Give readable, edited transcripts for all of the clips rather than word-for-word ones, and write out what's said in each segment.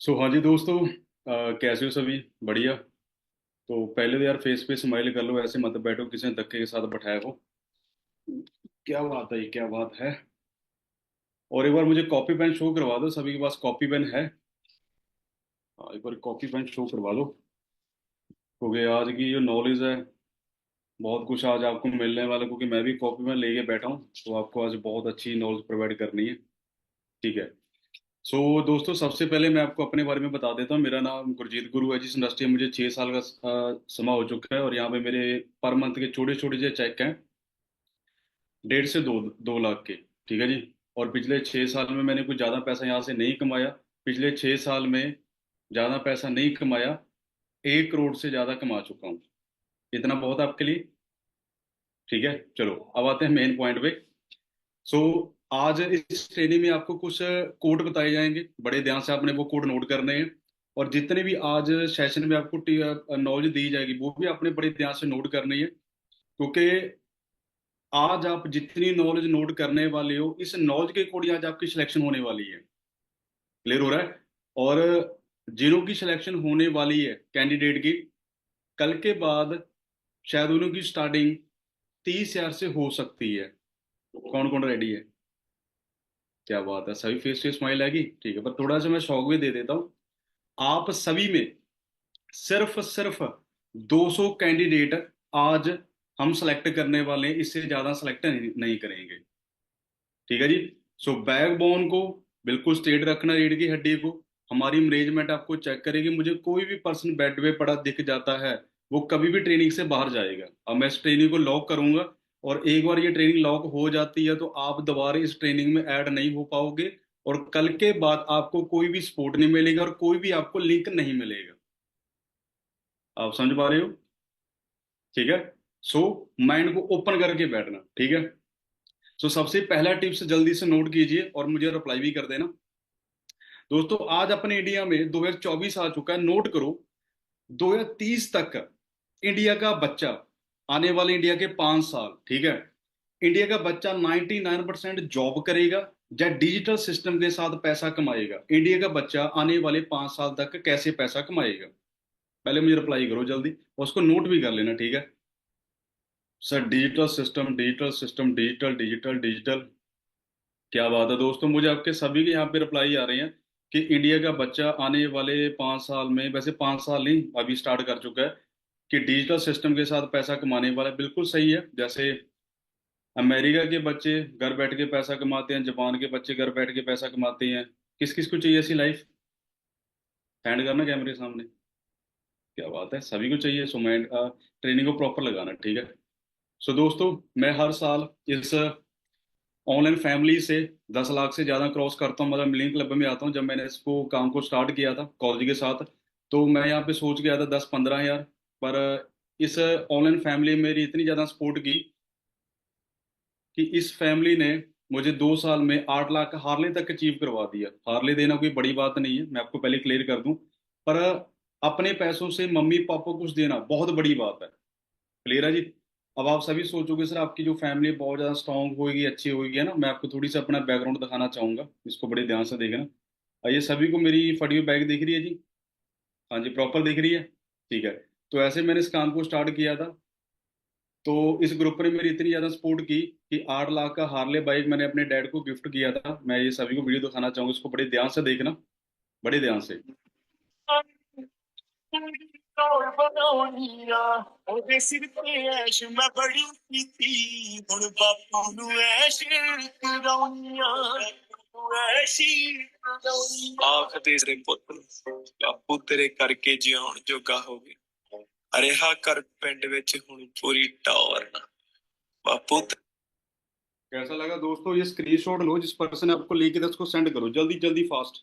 हाँ जी दोस्तों, कैसे हो सभी? बढ़िया। तो पहले तो यार फेस पे स्माइल कर लो, ऐसे मत बैठो किसी ने धक्के के साथ बैठाया हो। क्या बात है, ये क्या बात है? और एक बार मुझे कॉपी पेन शो करवा दो, सभी के पास कॉपी पेन है? हाँ, एक बार कॉपी पेन शो करवा दो, क्योंकि आज की जो नॉलेज है, बहुत कुछ आज आपको मिलने वाला है, क्योंकि मैं भी कॉपी पेन लेके बैठा हूँ, तो आपको आज बहुत अच्छी नॉलेज प्रोवाइड करनी है। ठीक है। दोस्तों, सबसे पहले मैं आपको अपने बारे में बता देता हूँ। मेरा नाम गुरजीत गुरु है। जिस इंडस्ट्री में मुझे 6 साल का समय हो चुका है, और यहाँ पे मेरे पर मंथ के छोटे छोटे से चेक हैं, 1.5 से 2 लाख के। ठीक है जी। और पिछले 6 साल में मैंने कुछ ज़्यादा पैसा यहाँ से नहीं कमाया। पिछले 6 साल में ज़्यादा पैसा नहीं कमाया, 1 करोड़ से ज़्यादा कमा चुका हूँ। इतना बहुत आपके लिए? ठीक है। चलो, अब आते हैं मेन पॉइंट पे। सो आज इस ट्रेनिंग में आपको कुछ कोड बताए जाएंगे, बड़े ध्यान से आपने वो कोड नोट करने हैं। और जितने भी आज सेशन में आपको नॉलेज दी जाएगी, वो भी आपने बड़े ध्यान से नोट करनी है, क्योंकि आज आप जितनी नॉलेज नोट करने वाले हो, इस नॉलेज के अकॉर्डिंग आज आपकी सिलेक्शन होने वाली है। क्लियर हो रहा है? और जिनों की सिलेक्शन होने वाली है कैंडिडेट की, कल के बाद शायद उन्हों की स्टार्टिंग 30 हजार से हो सकती है। कौन कौन रेडी है? क्या बात है, सभी फेस पे स्माइल आएगी। ठीक है, पर थोड़ा सा मैं शौक भी दे देता हूँ। आप सभी में सिर्फ सिर्फ 200 कैंडिडेट आज हम सेलेक्ट करने वाले हैं, इससे ज्यादा सेलेक्ट नहीं करेंगे। ठीक है जी। बैकबोन को बिल्कुल स्ट्रेट रखना, रीढ़ की हड्डी को। हमारी मैनेजमेंट आपको चेक करेगी। मुझे कोई भी पर्सन बेड पे पड़ा दिख जाता है, वो कभी भी ट्रेनिंग से बाहर जाएगा। अब मैं इस ट्रेनिंग को लॉक करूंगा, और एक बार ये ट्रेनिंग लॉक हो जाती है, तो आप दोबारा इस ट्रेनिंग में ऐड नहीं हो पाओगे। और कल के बाद आपको कोई भी सपोर्ट नहीं मिलेगा, और कोई भी आपको लिंक नहीं मिलेगा। आप समझ पा रहे हो? ठीक है। सो माइंड को ओपन करके बैठना। ठीक है। सबसे पहला टिप्स जल्दी से नोट कीजिए और मुझे रिप्लाई भी कर देना। दोस्तों, आज अपने इंडिया में 2024 आ चुका है, नोट करो। 2030 तक इंडिया का बच्चा, आने वाले इंडिया के 5 साल, ठीक है, इंडिया का बच्चा 99% जॉब करेगा या डिजिटल सिस्टम के साथ पैसा कमाएगा। इंडिया का बच्चा आने वाले 5 साल तक कैसे पैसा कमाएगा? पहले मुझे रिप्लाई करो जल्दी, और उसको नोट भी कर लेना। ठीक है sir, digital system, digital system, digital digital digital. क्या बात है दोस्तों, मुझे आपके सभी के यहाँ पे रिप्लाई आ रहे हैं कि इंडिया का बच्चा आने वाले 5 साल में, वैसे 5 साल नहीं, अभी स्टार्ट कर चुका है, कि डिजिटल सिस्टम के साथ पैसा कमाने वाला है। बिल्कुल सही है। जैसे अमेरिका के बच्चे घर बैठ के पैसा कमाते हैं, जापान के बच्चे घर बैठ के पैसा कमाते हैं। किस किस को चाहिए ऐसी लाइफ? हैंड करना कैमरे के सामने। क्या बात है, सभी को चाहिए। माइंड ट्रेनिंग को प्रॉपर लगाना। ठीक है। दोस्तों, मैं हर साल इस ऑनलाइन फैमिली से 10 लाख से ज्यादा क्रॉस करता हूँ, मतलब मिलियन क्लब में आता हूँ। जब मैंने इसको काम को स्टार्ट किया था कॉलेज के साथ, तो मैं यहाँ पे सोच गया था 10-15 हजार। पर इस ऑनलाइन फैमिली में मेरी इतनी ज्यादा सपोर्ट की कि इस फैमिली ने मुझे 2 साल में 8 लाख का हार्ले तक अचीव करवा दिया। हार्ले देना कोई बड़ी बात नहीं है, मैं आपको पहले क्लियर कर दूं। पर अपने पैसों से मम्मी पापा को कुछ देना बहुत बड़ी बात है। क्लियर है जी? अब आप सभी सोचोगे सर आपकी जो फैमिली बहुत ज्यादा स्ट्रांग होगी, अच्छी होगी, है ना। मैं आपको थोड़ी सी अपना बैकग्राउंड दिखाना चाहूंगा, इसको बड़े ध्यान से देखना। ये सभी को मेरी फटी हुई बैग दिख रही है जी? हाँ जी, प्रॉपर दिख रही है। ठीक है। तो ऐसे मैंने इस काम को स्टार्ट किया था, तो इस ग्रुप ने मेरी इतनी ज्यादा सपोर्ट की कि 8 लाख का हार्ले बाइक मैंने अपने डैड को गिफ्ट किया था। मैं ये सभी को वीडियो दिखाना चाहूंगा, इसको बड़े ध्यान से देखना, बड़े ध्यान से। और बनाउनिया ਉਹਦੇ ਸਿਰ ਤੇ ਐਸ਼ ਮੈਂ ਬੜੀ ਕੀਤੀ ਹੁਣ ਬਾਪੂ ਨੂੰ ਐਸ਼ ਕਰਾਉਣੀਆਂ ਐਸ਼ੀ ਕਰਾਉਣੀਆਂ ਆਖਦੇ ਰੇ ਪੁੱਤ ਬਾਪੂ ਤੇਰੇ ਕਰਕੇ ਜਿਉਣ ਜੋਗਾ ਹੋ ਗਿਆ ਅਰੇ ਹਾਂ ਕਰ ਪਿੰਡ ਵਿੱਚ ਹੁਣ ਪੂਰੀ ਟੌਰ बापू। कैसा लगा दोस्तों? ये स्क्रीनशॉट लो, जिस पर्सन ने आपको लिंक है उसको सेंड करो जल्दी जल्दी फास्ट।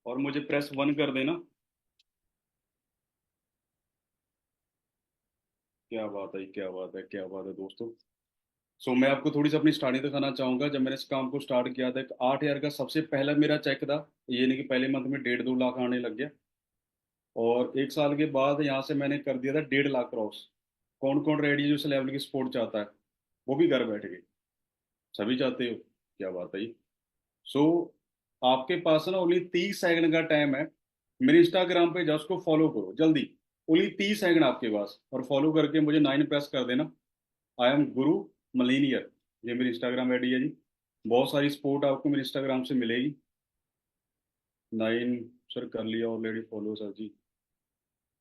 और मुझे प्रेस 1 कर देना। क्या बात है, क्या बात है, क्या बात है दोस्तों। मैं आपको थोड़ी सी अपनी स्टार्टिंग दिखाना चाहूंगा। जब मैंने इस काम को स्टार्ट किया था, एक 8 हजार का सबसे पहला मेरा चेक था। ये नहीं कि पहले मंथ में 1.5-2 लाख आने लग गया। और 1 साल के बाद यहाँ से मैंने कर दिया था 1.5 लाख क्रॉस। कौन कौन रेडी है जो इस लेवल की सपोर्ट चाहता है? वो भी घर बैठ के। सभी चाहते हो, क्या बात है। सो आपके पास ना ओनली 30 सेकंड का टाइम है। मेरे इंस्टाग्राम पे जाओ, उसको फॉलो करो जल्दी। ओनली 30 सेकंड आपके पास, और फॉलो करके मुझे 9 प्रेस कर देना। आई एम गुरु मलीनियर, ये मेरी इंस्टाग्राम आईडी है जी। बहुत सारी सपोर्ट आपको मेरे इंस्टाग्राम से मिलेगी। 9 सर कर लिया already follow sir ji.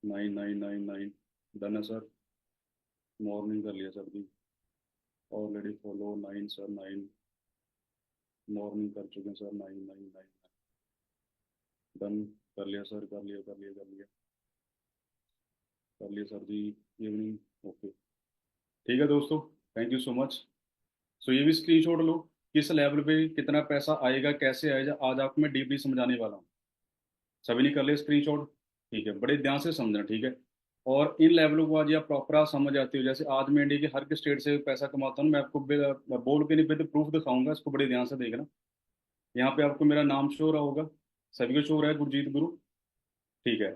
9 9 9 9 done है सर। मॉर्निंग कर लिया sir ji. Already follow 9 sir 9। Morning कर चुके हैं सर 9 9 9। डन। कर लिया सर, कर लिया कर लिया कर लिया कर लिया सर जी। Evening okay. ठीक है दोस्तों, थैंक यू सो मच। सो ये भी स्क्रीनशॉट लो, किस लेवल पे कितना पैसा आएगा, कैसे आएगा, आज आपको मैं डीपली समझाने वाला हूँ। सभी ने कर लिया स्क्रीनशॉट? ठीक है, बड़े ध्यान से समझना, ठीक है। और इन लेवलों को आज आप प्रॉपर आप समझ आते हो, जैसे आज मैं इंडिया के हर एक स्टेट से पैसा कमाता हूँ, मैं आपको मैं बोल के नहीं विद प्रूफ दिखाऊंगा, इसको बड़े ध्यान से देखना। यहाँ पे आपको मेरा नाम शो रहा होगा, सभी को शो रहा है, गुरजीत गुरु। ठीक है।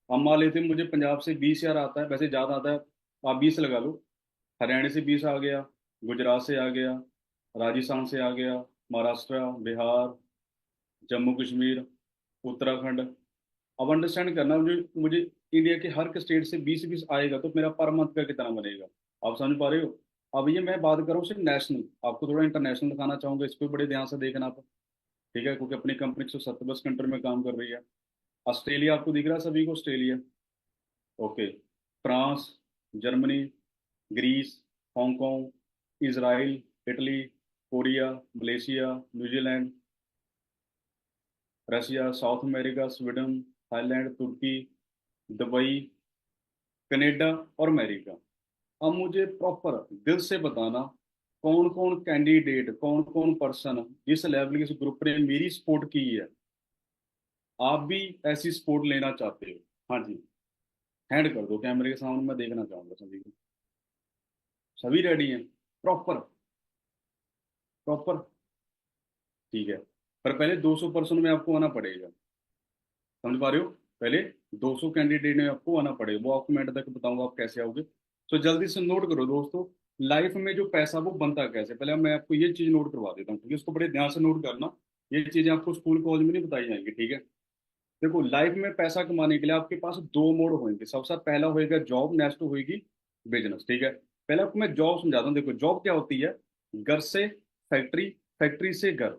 अब मान लेते हैं मुझे पंजाब से 20,000 आता है, वैसे ज़्यादा आता है, आप 20 लगा लो। हरियाणा से 20 आ गया, गुजरात से आ गया, राजस्थान से आ गया, महाराष्ट्र, बिहार, जम्मू कश्मीर, उत्तराखंड। अब अंडरस्टैंड करना, मुझे मुझे इंडिया के हर स्टेट से 20 20 आएगा तो मेरा पर मंथ का कितना बनेगा, आप समझ पा रहे हो। अब ये मैं बात कर रहा हूँ सिर्फ नेशनल, आपको थोड़ा इंटरनेशनल दिखाना चाहूंगा, इस पर बड़े ध्यान से देखना आप। ठीक है, क्योंकि अपनी कंपनी 170+ कंट्री में काम कर रही है। ऑस्ट्रेलिया आपको दिख रहा है सभी को, Australia. Okay. France, Germany, Greece, Hong Kong, Israel, Italy, Korea, Malaysia, New Zealand, Russia, South America, Sweden, Thailand, तुर्की, दुबई, कनाडा और अमेरिका। अब मुझे प्रॉपर दिल से बताना, कौन कौन कैंडिडेट, कौन कौन पर्सन जिस लेवल के इस ग्रुप ने मेरी सपोर्ट की है, आप भी ऐसी सपोर्ट लेना चाहते हो? हाँ जी, हैंड कर दो कैमरे के सामने, मैं देखना चाहूंगा सभी को। सभी रेडी हैं? Proper proper. ठीक है, पर पहले 200 पर्सन में आपको आना पड़ेगा, समझ पा रहे हो। पहले 200 कैंडिडेट में आपको आना पड़ेगा, वो आपको मैं तक बताऊंगा आप कैसे आओगे। तो जल्दी से नोट करो दोस्तों, लाइफ में जो पैसा वो बनता कैसे, पहले मैं आपको ये चीज नोट करवा देता हूँ, ठीक है। इसको बड़े ध्यान से नोट करना, ये चीजें आपको स्कूल कॉलेज में नहीं बताई जाएंगी, ठीक है। देखो, लाइफ में पैसा कमाने के लिए आपके पास दो मोड होंगे। सबसे पहला होएगा जॉब, नेक्स्ट होएगी बिजनेस, ठीक है। पहले आपको मैं जॉब समझाता हूँ। देखो, जॉब क्या होती है? घर से फैक्ट्री, फैक्ट्री से घर,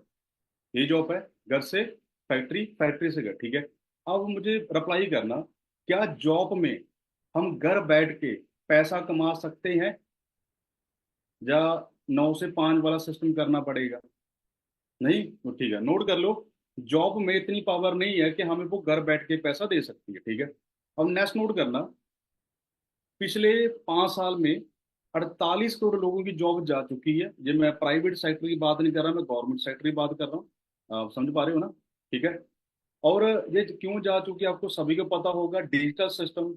ये जॉब है। घर से फैक्ट्री, फैक्ट्री से घर, ठीक है। अब मुझे रिप्लाई करना, क्या जॉब में हम घर बैठ के पैसा कमा सकते हैं, या 9 से 5 वाला सिस्टम करना पड़ेगा? नहीं तो ठीक है, नोट कर लो। जॉब में इतनी पावर नहीं है कि हमें वो घर बैठ के पैसा दे सकती है, ठीक है। अब नेक्स्ट नोट करना, पिछले 5 साल में 48 करोड़ लोगों की जॉब जा चुकी है। ये मैं प्राइवेट सेक्टर की बात नहीं कर रहा, मैं गवर्नमेंट सेक्टर की बात कर रहा हूँ। आप समझ पा रहे हो ना? ठीक है। और ये क्यों जा चुकी है आपको सभी को पता होगा, digital system,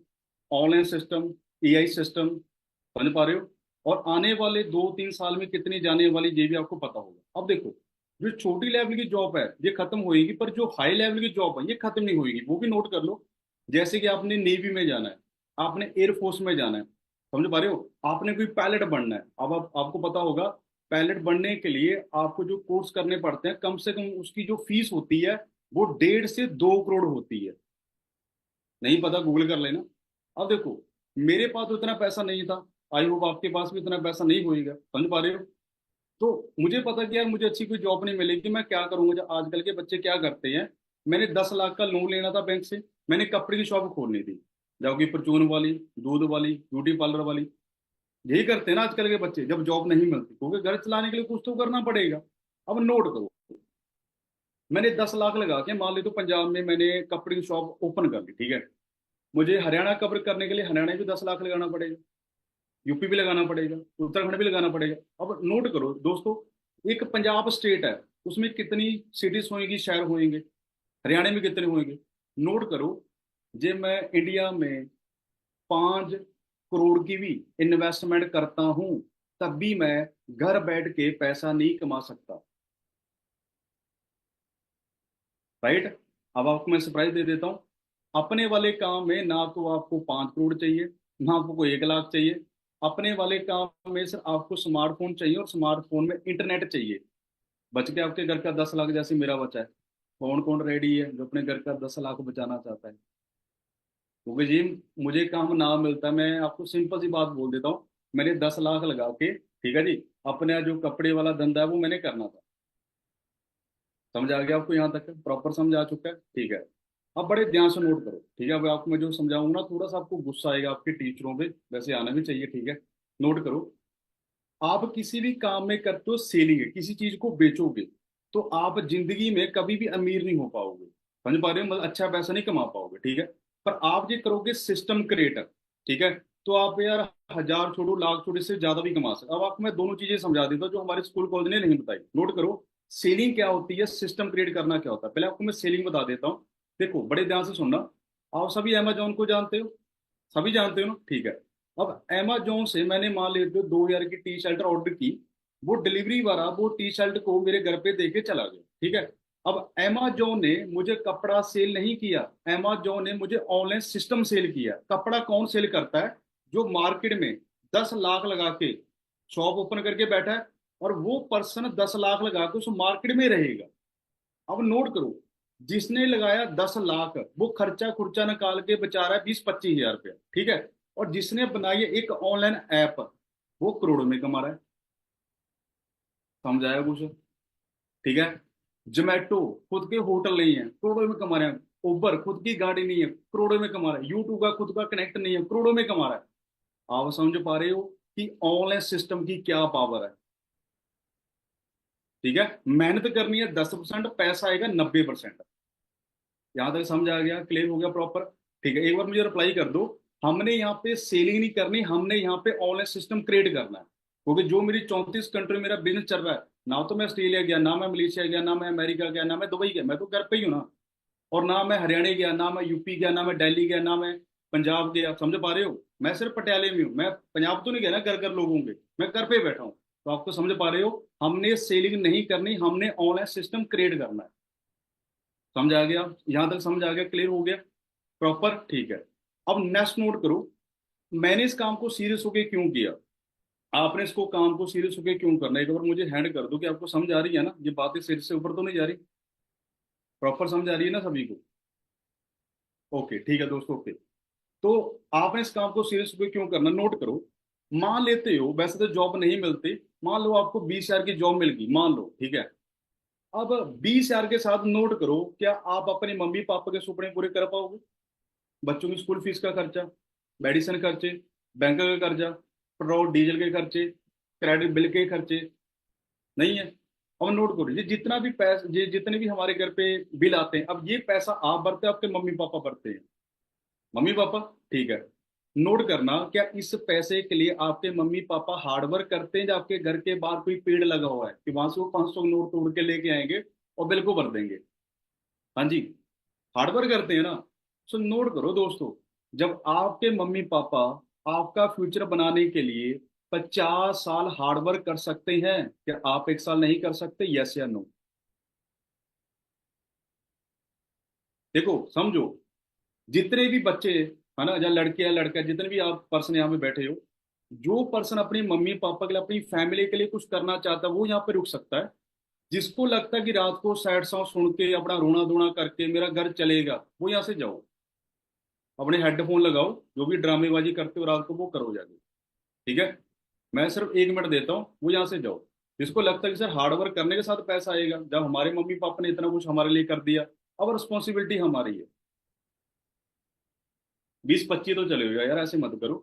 online system, AI system, समझ पा रहे हो। और आने वाले 2 3 साल में कितनी जाने वाली ये भी आपको पता होगा। अब देखो, जो छोटी लेवल की जॉब है ये खत्म होएगी, पर जो हाई लेवल की जॉब है ये खत्म नहीं होएगी, वो भी नोट कर लो। जैसे कि आपने नेवी में जाना है, आपने एयरफोर्स में जाना है, समझ पा रहे हो, आपने कोई पायलट बनना है। अब आपको पता होगा, पायलट बनने के लिए आपको जो कोर्स करने पड़ते हैं, कम से कम उसकी जो फीस होती है वो 1.5 से 2 करोड़ होती है। नहीं पता, गूगल कर लेना। अब देखो, मेरे पास तो इतना पैसा नहीं था, आई होप आपके पास भी इतना पैसा नहीं होएगा, समझ पा रहे हो। तो मुझे पता कि यार मुझे अच्छी कोई जॉब नहीं मिलेगी, मैं क्या करूंगा। जब आजकल के बच्चे क्या करते हैं, मैंने 10 लाख का लोन लेना था बैंक से, मैंने कपड़े की शॉप खोलनी थी, जाओगी परचून वाली, दूध वाली, ब्यूटी पार्लर वाली। यही करते हैं ना आजकल के बच्चे, जब जॉब नहीं मिलती, क्योंकि घर चलाने के लिए कुछ तो करना पड़ेगा। अब नोट करो, मैंने 10 लाख लगा के, मान ली तो पंजाब में मैंने कपड़े की शॉप ओपन कर ली, ठीक है। मुझे हरियाणा कवर करने के लिए हरियाणा में भी 10 लाख लगाना पड़ेगा, यूपी भी लगाना पड़ेगा, उत्तराखंड भी लगाना पड़ेगा। अब नोट करो दोस्तों, एक पंजाब स्टेट है, उसमें कितनी सिटीज होंगी, शहर होंगे, हरियाणा में कितने होंगे, नोट करो। जे मैं इंडिया में 5 करोड़ की भी इन्वेस्टमेंट करता हूं, तब भी मैं घर बैठ के पैसा नहीं कमा सकता, राइट। अब आपको मैं सरप्राइज दे देता हूँ, अपने वाले काम में ना तो आपको 5 करोड़ चाहिए, ना आपको कोई 1 लाख चाहिए, अपने वाले काम में सर आपको स्मार्टफोन चाहिए और स्मार्टफोन में इंटरनेट चाहिए। बच के आपके घर का 10 लाख, जैसे मेरा बचा है। कौन कौन रेडी है जो अपने घर का 10 लाख बचाना चाहता है? क्योंकि जी मुझे काम ना मिलता, मैं आपको सिंपल सी बात बोल देता हूँ। मैंने 10 लाख लगा के, ठीक है जी, अपने जो कपड़े वाला धंधा है वो मैंने करना था। समझ आ गया आपको? यहाँ तक प्रॉपर समझ आ चुका है? ठीक है। अब बड़े ध्यान से नोट करो, ठीक है? अब आपको मैं जो समझाऊंगा ना, थोड़ा सा आपको गुस्सा आएगा आपके टीचरों पे, वैसे आना भी चाहिए, ठीक है? नोट करो। आप किसी भी काम में करते हो सेलिंग है, किसी चीज को बेचोगे, तो आप जिंदगी में कभी भी अमीर नहीं हो पाओगे। समझ पा रहे हो? मतलब अच्छा पैसा नहीं कमा पाओगे, ठीक है? पर आप ये करोगे सिस्टम क्रिएटर, ठीक है, तो आप यार हजार छोड़ो लाख छोड़ो, इससे ज्यादा भी कमा सकते। अब आपको मैं दोनों चीजें समझा देता हूँ जो हमारे स्कूल कॉलेज ने नहीं बताई। नोट करो। सेलिंग क्या होती है, सिस्टम क्रिएट करना क्या होता है, पहले आपको मैं सेलिंग बता देता हूँ। देखो बड़े ध्यान से सुनना। आप सभी अमेजोन को जानते हो? सभी जानते हो ना? ठीक है। अब अमेजोन से मैंने मान लेते हो 2,000 की टी शर्ट ऑर्डर की। वो डिलीवरी वाला वो टी शर्ट को मेरे घर पे देके चला गया, ठीक है? अब अमेजोन ने मुझे कपड़ा सेल नहीं किया, अमेजोन ने मुझे ऑनलाइन सिस्टम सेल किया। कपड़ा कौन सेल करता है? जो मार्केट में 10 लाख लगा के शॉप ओपन करके बैठा है, और वो पर्सन 10 लाख लगा के उस मार्केट में रहेगा। अब नोट करो, जिसने लगाया 10 लाख वो खर्चा खुर्चा निकाल के बचा रहा है 20-25 हजार रुपया, ठीक है? और जिसने बनाई है एक ऑनलाइन ऐप, वो करोड़ों में कमा रहा है। समझाया कुछ? ठीक है। जोमैटो खुद के होटल नहीं है, करोड़ों में कमा रहे हैं। उबर खुद की गाड़ी नहीं है, करोड़ों में कमा रहा है। यूट्यूब का खुद का कनेक्ट नहीं है, करोड़ों में कमा रहा है। आप समझ पा रहे हो कि ऑनलाइन सिस्टम की क्या पावर है? ठीक है। मेहनत करनी है 10%, पैसा आएगा 90%। यहां तक समझ आ गया? क्लियर हो गया प्रॉपर? ठीक है, एक बार मुझे रिप्लाई कर दो। हमने यहाँ पे सेलिंग नहीं करनी, हमने यहाँ पे ऑनलाइन सिस्टम क्रिएट करना है। क्योंकि जो मेरी 34 कंट्री मेरा बिजनेस चल रहा है, ना तो मैं ऑस्ट्रेलिया गया, ना मैं मलेशिया गया, ना मैं अमेरिका गया, ना मैं दुबई गया, मैं तो घर पे ही हूँ ना। और ना मैं हरियाणा गया, ना मैं यूपी गया, ना मैं दिल्ली गया, ना मैं पंजाब गया। समझ पा रहे हो? मैं सिर्फ पटियाले में हूँ, मैं पंजाब तो नहीं गया ना घर घर लोगों के। मैं घर पे बैठा हूँ। तो आपको समझ पा रहे हो? हमने सेलिंग नहीं करनी, हमने ऑनलाइन सिस्टम क्रिएट करना है। समझ आ गया? यहां तक समझ आ गया? क्लियर हो गया प्रॉपर? ठीक है। अब नेक्स्ट नोट करो। मैंने इस काम को सीरियस होके क्यों किया? आपने इसको काम को सीरियस होके क्यों करना है? एक बार मुझे हैंड कर दो कि आपको समझ आ रही है ना, ये बातें सिर से ऊपर तो नहीं जा रही? प्रॉपर समझ आ रही है ना सभी को? ओके ठीक है दोस्तों, ओके। तो आपने इस काम को सीरियस होके क्यों करना, नोट करो। मान लेते हो वैसे तो जॉब नहीं मिलती, मान लो आपको 20 हजार की जॉब मिल गई, मान लो, ठीक है? अब 20 हजार के साथ नोट करो, क्या आप अपने मम्मी पापा के सपने पूरे कर पाओगे? बच्चों की स्कूल फीस का खर्चा, मेडिसिन खर्चे, बैंक का कर्जा, पेट्रोल डीजल के खर्चे, क्रेडिट बिल के खर्चे, नहीं है? अब नोट करो, ये जितना भी पैसा, ये जितने भी हमारे घर पे बिल आते हैं, अब ये पैसा आप भरते हैं आपके मम्मी पापा भरते हैं? मम्मी पापा, ठीक है। नोट करना, क्या इस पैसे के लिए आपके मम्मी पापा हार्डवर्क करते हैं, या आपके घर के बाहर कोई पेड़ लगा हुआ है कि वहां से वो 500 नोट तोड़ के लेके आएंगे और बिल को भर देंगे? हाँ जी, हार्डवर्क करते हैं ना। सो नोट करो दोस्तों, जब आपके मम्मी पापा आपका फ्यूचर बनाने के लिए 50 साल हार्डवर्क कर सकते हैं, क्या आप 1 साल नहीं कर सकते? यस या नो? देखो समझो, जितने भी बच्चे है ना, या लड़के या लड़का, जितने भी आप पर्सन यहाँ पे बैठे हो, जो पर्सन अपनी मम्मी पापा के लिए, अपनी फैमिली के लिए कुछ करना चाहता है, वो यहाँ पे रुक सकता है। जिसको लगता है कि रात को सैड सॉन्ग सुन के अपना रोना धोना करके मेरा घर चलेगा, वो यहाँ से जाओ। अपने हेडफोन लगाओ, जो भी ड्रामेबाजी करते हो रात को वो करो जाके, ठीक है? मैं सिर्फ 1 मिनट देता हूँ, वो यहाँ से जाओ। जिसको लगता है कि सर हार्डवर्क करने के साथ पैसा आएगा, जब हमारे मम्मी पापा ने इतना कुछ हमारे लिए कर दिया, अब रिस्पॉन्सिबिलिटी हमारी है। 20-25 तो चलेगा यार, ऐसे मत करो।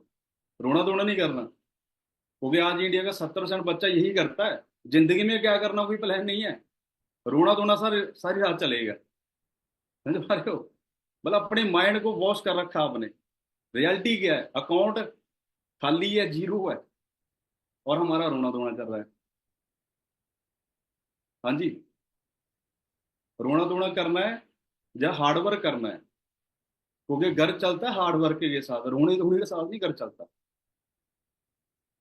रोना धोना नहीं करना, क्योंकि आज इंडिया का 70% बच्चा यही करता है। जिंदगी में क्या करना कोई प्लान नहीं है, रोना धोना सारी सारी रात चलेगा। समझ पा रहे हो? मतलब अपने माइंड को वॉश कर रखा आपने। रियलिटी क्या है? अकाउंट खाली है, जीरो है, और हमारा रोना धोना चल रहा है। हाँ जी, रोना धोना करना है या हार्डवर्क करना है? क्योंकि घर चलता है हार्डवर्क के साथ, रोने धोने के साथ नहीं घर चलता।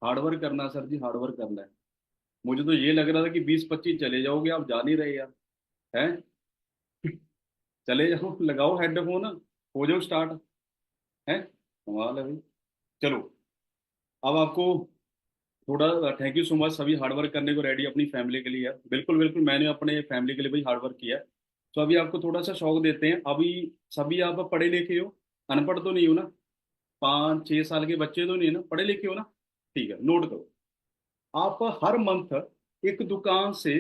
हार्डवर्क करना है सर जी, हार्डवर्क करना है। मुझे तो ये लग रहा था कि 20-25 चले जाओगे, आप जा नहीं रहे यार। हैं? चले जाओ, लगाओ हेडफोन, हो जाओ स्टार्ट। है कमाल है भाई। चलो, अब आपको थोड़ा थैंक यू सो मच, सभी हार्ड वर्क करने को रेडी अपनी फैमिली के लिए है। बिल्कुल बिल्कुल, मैंने अपने फैमिली के लिए भी हार्ड वर्क किया है। तो अभी आपको थोड़ा सा शौक देते हैं। अभी सभी आप पढ़े लिखे हो, अनपढ़ तो नहीं हो ना? 5-6 साल के बच्चे तो नहीं है ना, पढ़े लिखे हो ना? ठीक है, नोट करो। आप हर मंथ एक दुकान से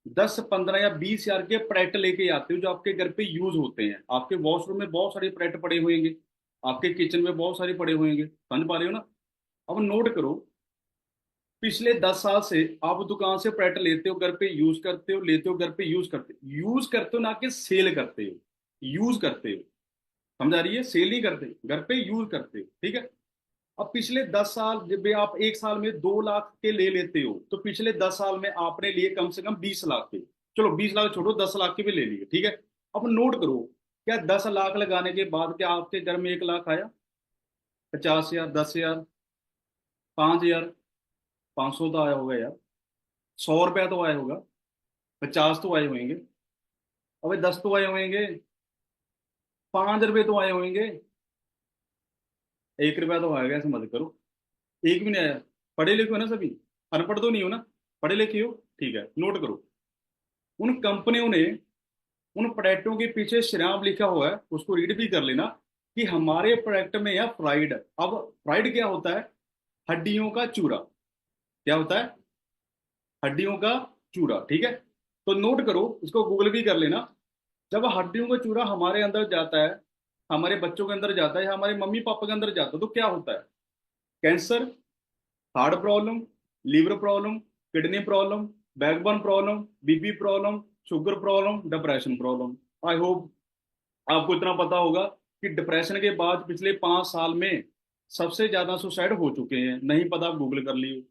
10, 15 या 20 हजार के प्रोडक्ट लेके आते हो जो आपके घर पे यूज होते हैं। आपके वॉशरूम में बहुत सारे प्रोडक्ट पड़े होंगे, आपके किचन में बहुत सारे पड़े होंगे, समझ पा रहे हो ना? अब नोट करो, पिछले 10 साल से आप दुकान से प्रोडक्ट लेते हो, घर पे यूज करते हो, लेते हो घर पे यूज करते हो, ना कि सेल करते हो। यूज करते हो, समझ आ रही है? सेल नहीं करते, घर पे यूज करते हो, ठीक है। अब पिछले 10 साल जब भी आप एक साल में 2 लाख के ले लेते हो, तो पिछले 10 साल में आपने लिए कम से कम 20 लाख के। चलो 20 लाख छोड़ो, 10 लाख के भी ले लिए, ठीक है। अब नोट करो, क्या 10 लाख लगाने के बाद क्या आपके घर में 1 लाख आया? 50 हजार, 10 हजार, 5 हजार, 500 तो आया होगा यार। 100 रुपया तो आया होगा। 50 तो आए होंगे। अबे 10 तो आए होंगे। 5 रुपए तो आए होंगे। 1 रुपया तो आएगा, ऐसे मत करो। एक भी नहीं आया। पढ़े लिखे हो ना सभी? अनपढ़ तो नहीं हो ना? पढ़े लिखे हो, ठीक है। नोट करो, उन कंपनियों ने उन प्रोडक्टों के पीछे श्याम लिखा हुआ है, उसको रीड भी कर लेना, कि हमारे प्रोडक्ट में यह फ्राइड। अब फ्राइड क्या होता है? हड्डियों का चूरा। क्या होता है? हड्डियों का चूरा, ठीक है। तो नोट करो, इसको गूगल भी कर लेना। जब हड्डियों का चूरा हमारे अंदर जाता है, हमारे बच्चों के अंदर जाता है, या हमारे मम्मी पापा के अंदर जाता है, तो क्या होता है? Cancer, heart problem, liver problem, kidney problem, backbone problem, BP problem, sugar problem, depression problem. I hope आपको इतना पता होगा कि डिप्रेशन के बाद पिछले 5 साल में सबसे ज्यादा सुसाइड हो चुके हैं। नहीं पता, आप गूगल कर लियो।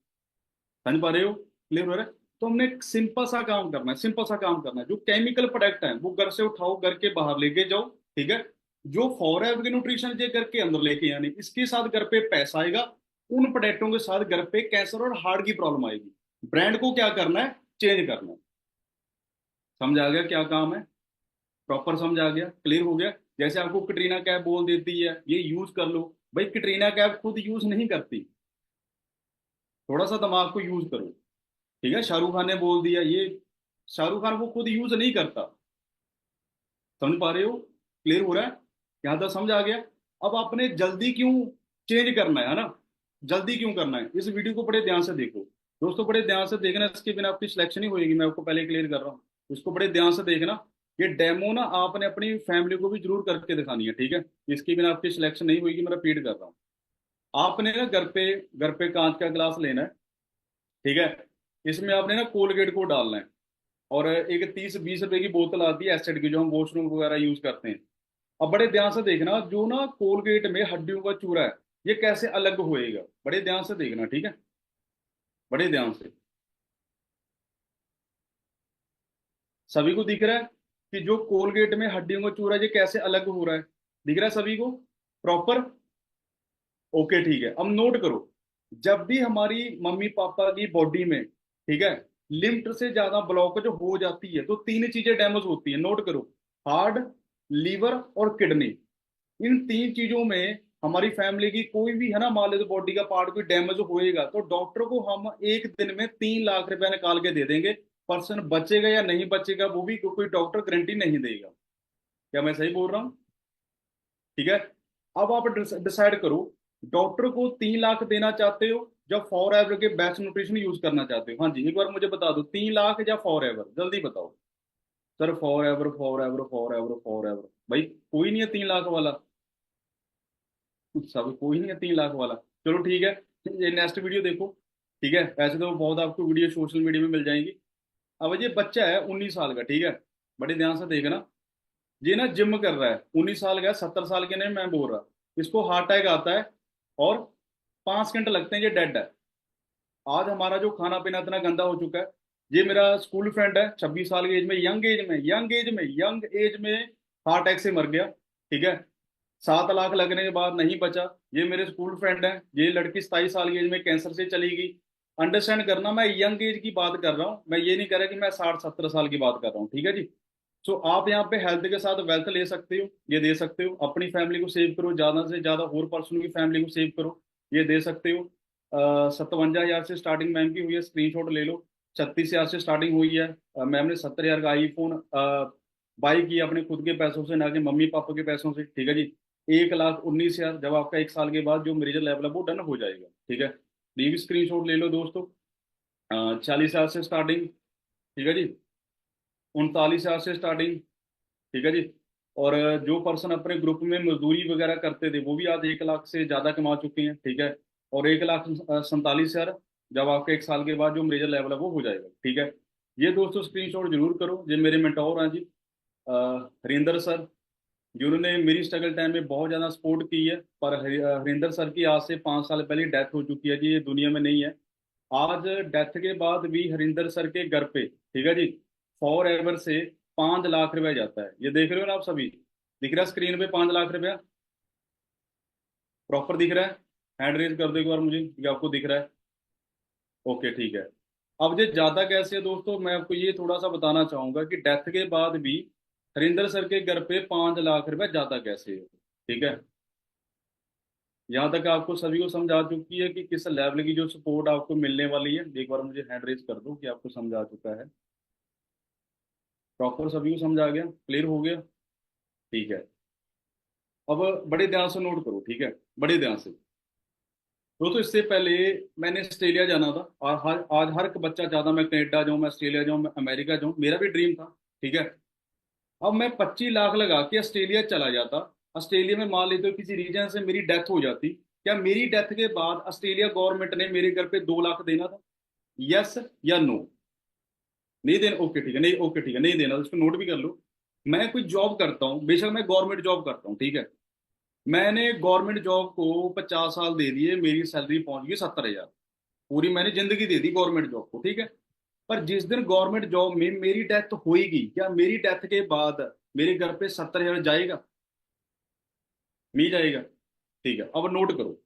समझ पा रहे हो? क्लियर हो रहा है? तो हमने एक सिंपल सा काम करना है, सिंपल सा काम करना है। जो केमिकल प्रोडक्ट है वो घर से उठाओ, घर के बाहर लेके जाओ, ठीक है। जो फॉर के न्यूट्रिशन जे घर के अंदर लेके आने, इसके साथ घर पे पैसा आएगा। उन प्रोडक्टों के साथ घर पे कैंसर और हार्ट की प्रॉब्लम आएगी। ब्रांड को क्या करना है? चेंज करना है। समझ आ गया क्या काम है? प्रॉपर समझ आ गया? क्लियर हो गया? जैसे आपको कटरीना कैफ बोल देती है ये यूज कर लो, भाई कटरीना कैफ खुद यूज नहीं करती। थोड़ा सा दिमाग को यूज करो, ठीक है। शाहरुख खान ने बोल दिया ये, शाहरुख खान वो खुद यूज नहीं करता। समझ पा रहे हो? क्लियर हो रहा है? यहां तक समझ आ गया? अब आपने जल्दी क्यों चेंज करना है ना? जल्दी क्यों करना है? इस वीडियो को बड़े ध्यान से देखो दोस्तों, बड़े ध्यान से देखना, इसके बिना आपकी सिलेक्शन ही होएगी। मैं आपको पहले क्लियर कर रहा हूँ, इसको बड़े ध्यान से देखना। ये डेमो ना आपने अपनी फैमिली को भी जरूर करके दिखानी है, ठीक है। इसके बिना आपकी सिलेक्शन नहीं होगी, मैं रिपीट कर रहा हूँ। आपने ना घर पे कांच का गिलास लेना है, ठीक है। इसमें आपने ना कोलगेट को डालना है, और एक 30-20 रुपए की बोतल आती है एसिड की, जो हम वॉशरूम वगैरह यूज करते हैं। अब बड़े ध्यान से देखना, जो ना कोलगेट में हड्डियों का चूरा है, ये कैसे अलग होएगा, बड़े ध्यान से देखना, ठीक है। बड़े ध्यान से। सभी को दिख रहा है कि जो कोलगेट में हड्डियों का चूरा है, ये कैसे अलग हो रहा है? दिख रहा है सभी को प्रॉपर? ओके, ठीक है। अब नोट करो, जब भी हमारी मम्मी पापा की बॉडी में, ठीक है, लिम्फ से ज्यादा ब्लॉकेज हो जाती है, तो 3 चीजें डैमेज होती है। नोट करो, हार्ट, लीवर और किडनी। इन 3 चीजों में हमारी फैमिली की कोई भी है ना, मान लो तो बॉडी का पार्ट कोई डैमेज होएगा, तो डॉक्टर को हम एक दिन में 3 लाख रुपया निकाल के दे देंगे। पर्सन बचेगा या नहीं बचेगा वो भी कोई डॉक्टर गारंटी नहीं देगा। क्या मैं सही बोल रहा हूँ? ठीक है। अब आप डिसाइड करो, डॉक्टर को 3 लाख देना चाहते हो, जब फॉर एवर के बेस्ट न्यूट्रिशन यूज करना चाहते हो? हाँ जी, एक बार मुझे बता दो, 3 लाख या फॉर एवर, जल्दी बताओ। Sir for ever, for ever, for ever, for ever. भाई कोई नहीं है 3 लाख वाला, सब कोई नहीं है 3 लाख वाला। चलो ठीक है, ये नेक्स्ट वीडियो देखो, ठीक है। ऐसे तो बहुत आपको वीडियो सोशल मीडिया में मिल जाएंगी। अब ये बच्चा है 19 साल का, ठीक है। बड़े ध्यान से देखना, ये ना जिम कर रहा है, 19 साल का है, 70 साल के नहीं मैं बोल रहा। इसको हार्ट अटैक आता है, और 5 घंटे लगते हैं, ये डेड है। आज हमारा जो खाना पीना इतना गंदा हो चुका है। ये मेरा स्कूल फ्रेंड है, 26 साल की एज में, यंग एज में हार्ट अटैक से मर गया, ठीक है। 7 लाख लगने के बाद नहीं बचा। ये मेरे स्कूल फ्रेंड है, ये लड़की 27 साल की एज में कैंसर से चली गई। अंडरस्टैंड करना, मैं यंग एज की बात कर रहा हूँ, मैं ये नहीं कह रहा कि मैं 60-70 साल की बात कर रहा हूँ, ठीक है जी। सो आप यहाँ पे हेल्थ के साथ वेल्थ ले सकते हो, ये दे सकते हो, अपनी फैमिली को सेव करो, ज्यादा से ज्यादा और पर्सन की फैमिली को सेव करो, ये दे सकते हो। 57,000 से स्टार्टिंग मैम की हुई है, स्क्रीनशॉट ले लो। 36,000 से स्टार्टिंग हुई है। मैम ने 70,000 का आईफोन बाई किया अपने खुद के पैसों से, ना कि मम्मी पापा के पैसों से, ठीक है जी। 1,19,000 जब आपका 1 साल के बाद जो मेजर लेवल है वो डन हो जाएगा, ठीक है। ये भी स्क्रीनशॉट ले लो दोस्तों। 40,000 से स्टार्टिंग, ठीक है जी। 39,000 से स्टार्टिंग, ठीक है जी। और जो पर्सन अपने ग्रुप में मजदूरी वगैरह करते थे वो भी आज 1 लाख से ज्यादा कमा चुके हैं, ठीक है। और 1,47,000 जब आपके 1 साल के बाद जो मेजर लेवल है वो हो जाएगा, ठीक है। ये दोस्तों स्क्रीनशॉट जरूर करो। ये मेरे मेंटोर हैं जी, हरिंदर सर, जिन्होंने मेरी स्ट्रगल टाइम में बहुत ज़्यादा सपोर्ट की है। पर हरिंदर सर की आज से 5 साल पहले डेथ हो चुकी है जी, ये दुनिया में नहीं है। आज डेथ के बाद भी हरिंदर सर के घर पे, ठीक है जी, फॉर एवर से 5 लाख रुपया जाता है। ये देख रहे हो ना आप सभी, दिख रहा है स्क्रीन पे 5 लाख रुपया, प्रॉपर दिख रहा है? हैंड रेज कर दो एक बार मुझे कि आपको दिख रहा है। ओके, ठीक है। अब ये ज्यादा कैसे है दोस्तों, मैं आपको ये थोड़ा सा बताना चाहूंगा कि डेथ के बाद भी हरिंदर सर के घर पे 5 लाख रुपया ज्यादा कैसे है, ठीक है। यहाँ तक आपको सभी को समझ आ चुकी है कि किस लेवल की जो सपोर्ट आपको मिलने वाली है। एक बार मुझे हैंड रेज कर दो कि आपको समझ आ चुका है। प्रॉपर सभी को समझ आ गया, क्लियर हो गया, ठीक है। अब बड़े ध्यान से नोट करो, ठीक है, बड़े ध्यान से। तो इससे पहले मैंने ऑस्ट्रेलिया जाना था, और आज हर एक बच्चा चाहता मैं कनाडा जाऊँ, मैं ऑस्ट्रेलिया जाऊँ, मैं अमेरिका जाऊँ, मेरा भी ड्रीम था, ठीक है। अब मैं 25 लाख लगा के ऑस्ट्रेलिया चला जाता। ऑस्ट्रेलिया में मान लेते हो किसी रीजन से मेरी डेथ हो जाती, क्या मेरी डेथ के बाद ऑस्ट्रेलिया गवर्नमेंट ने मेरे घर पे 2 लाख देना था? यस या नो? नहीं देना, ओके ठीक है, नहीं, ओके ठीक है, नहीं देना, उसको नोट भी कर लो। मैं कोई जॉब करता हूँ, बेशक मैं गवर्नमेंट जॉब करता हूँ, ठीक है। मैंने गवर्नमेंट जॉब को 50 साल दे दिए, मेरी सैलरी पहुंच गई 70,000। पूरी मैंने जिंदगी दे दी गवर्नमेंट जॉब को, ठीक है। पर जिस दिन गवर्नमेंट जॉब में मेरी डेथ होएगी, क्या मेरी डेथ के बाद मेरे घर पे 70,000 जाएगा? नहीं जाएगा, ठीक है। अब नोट करो,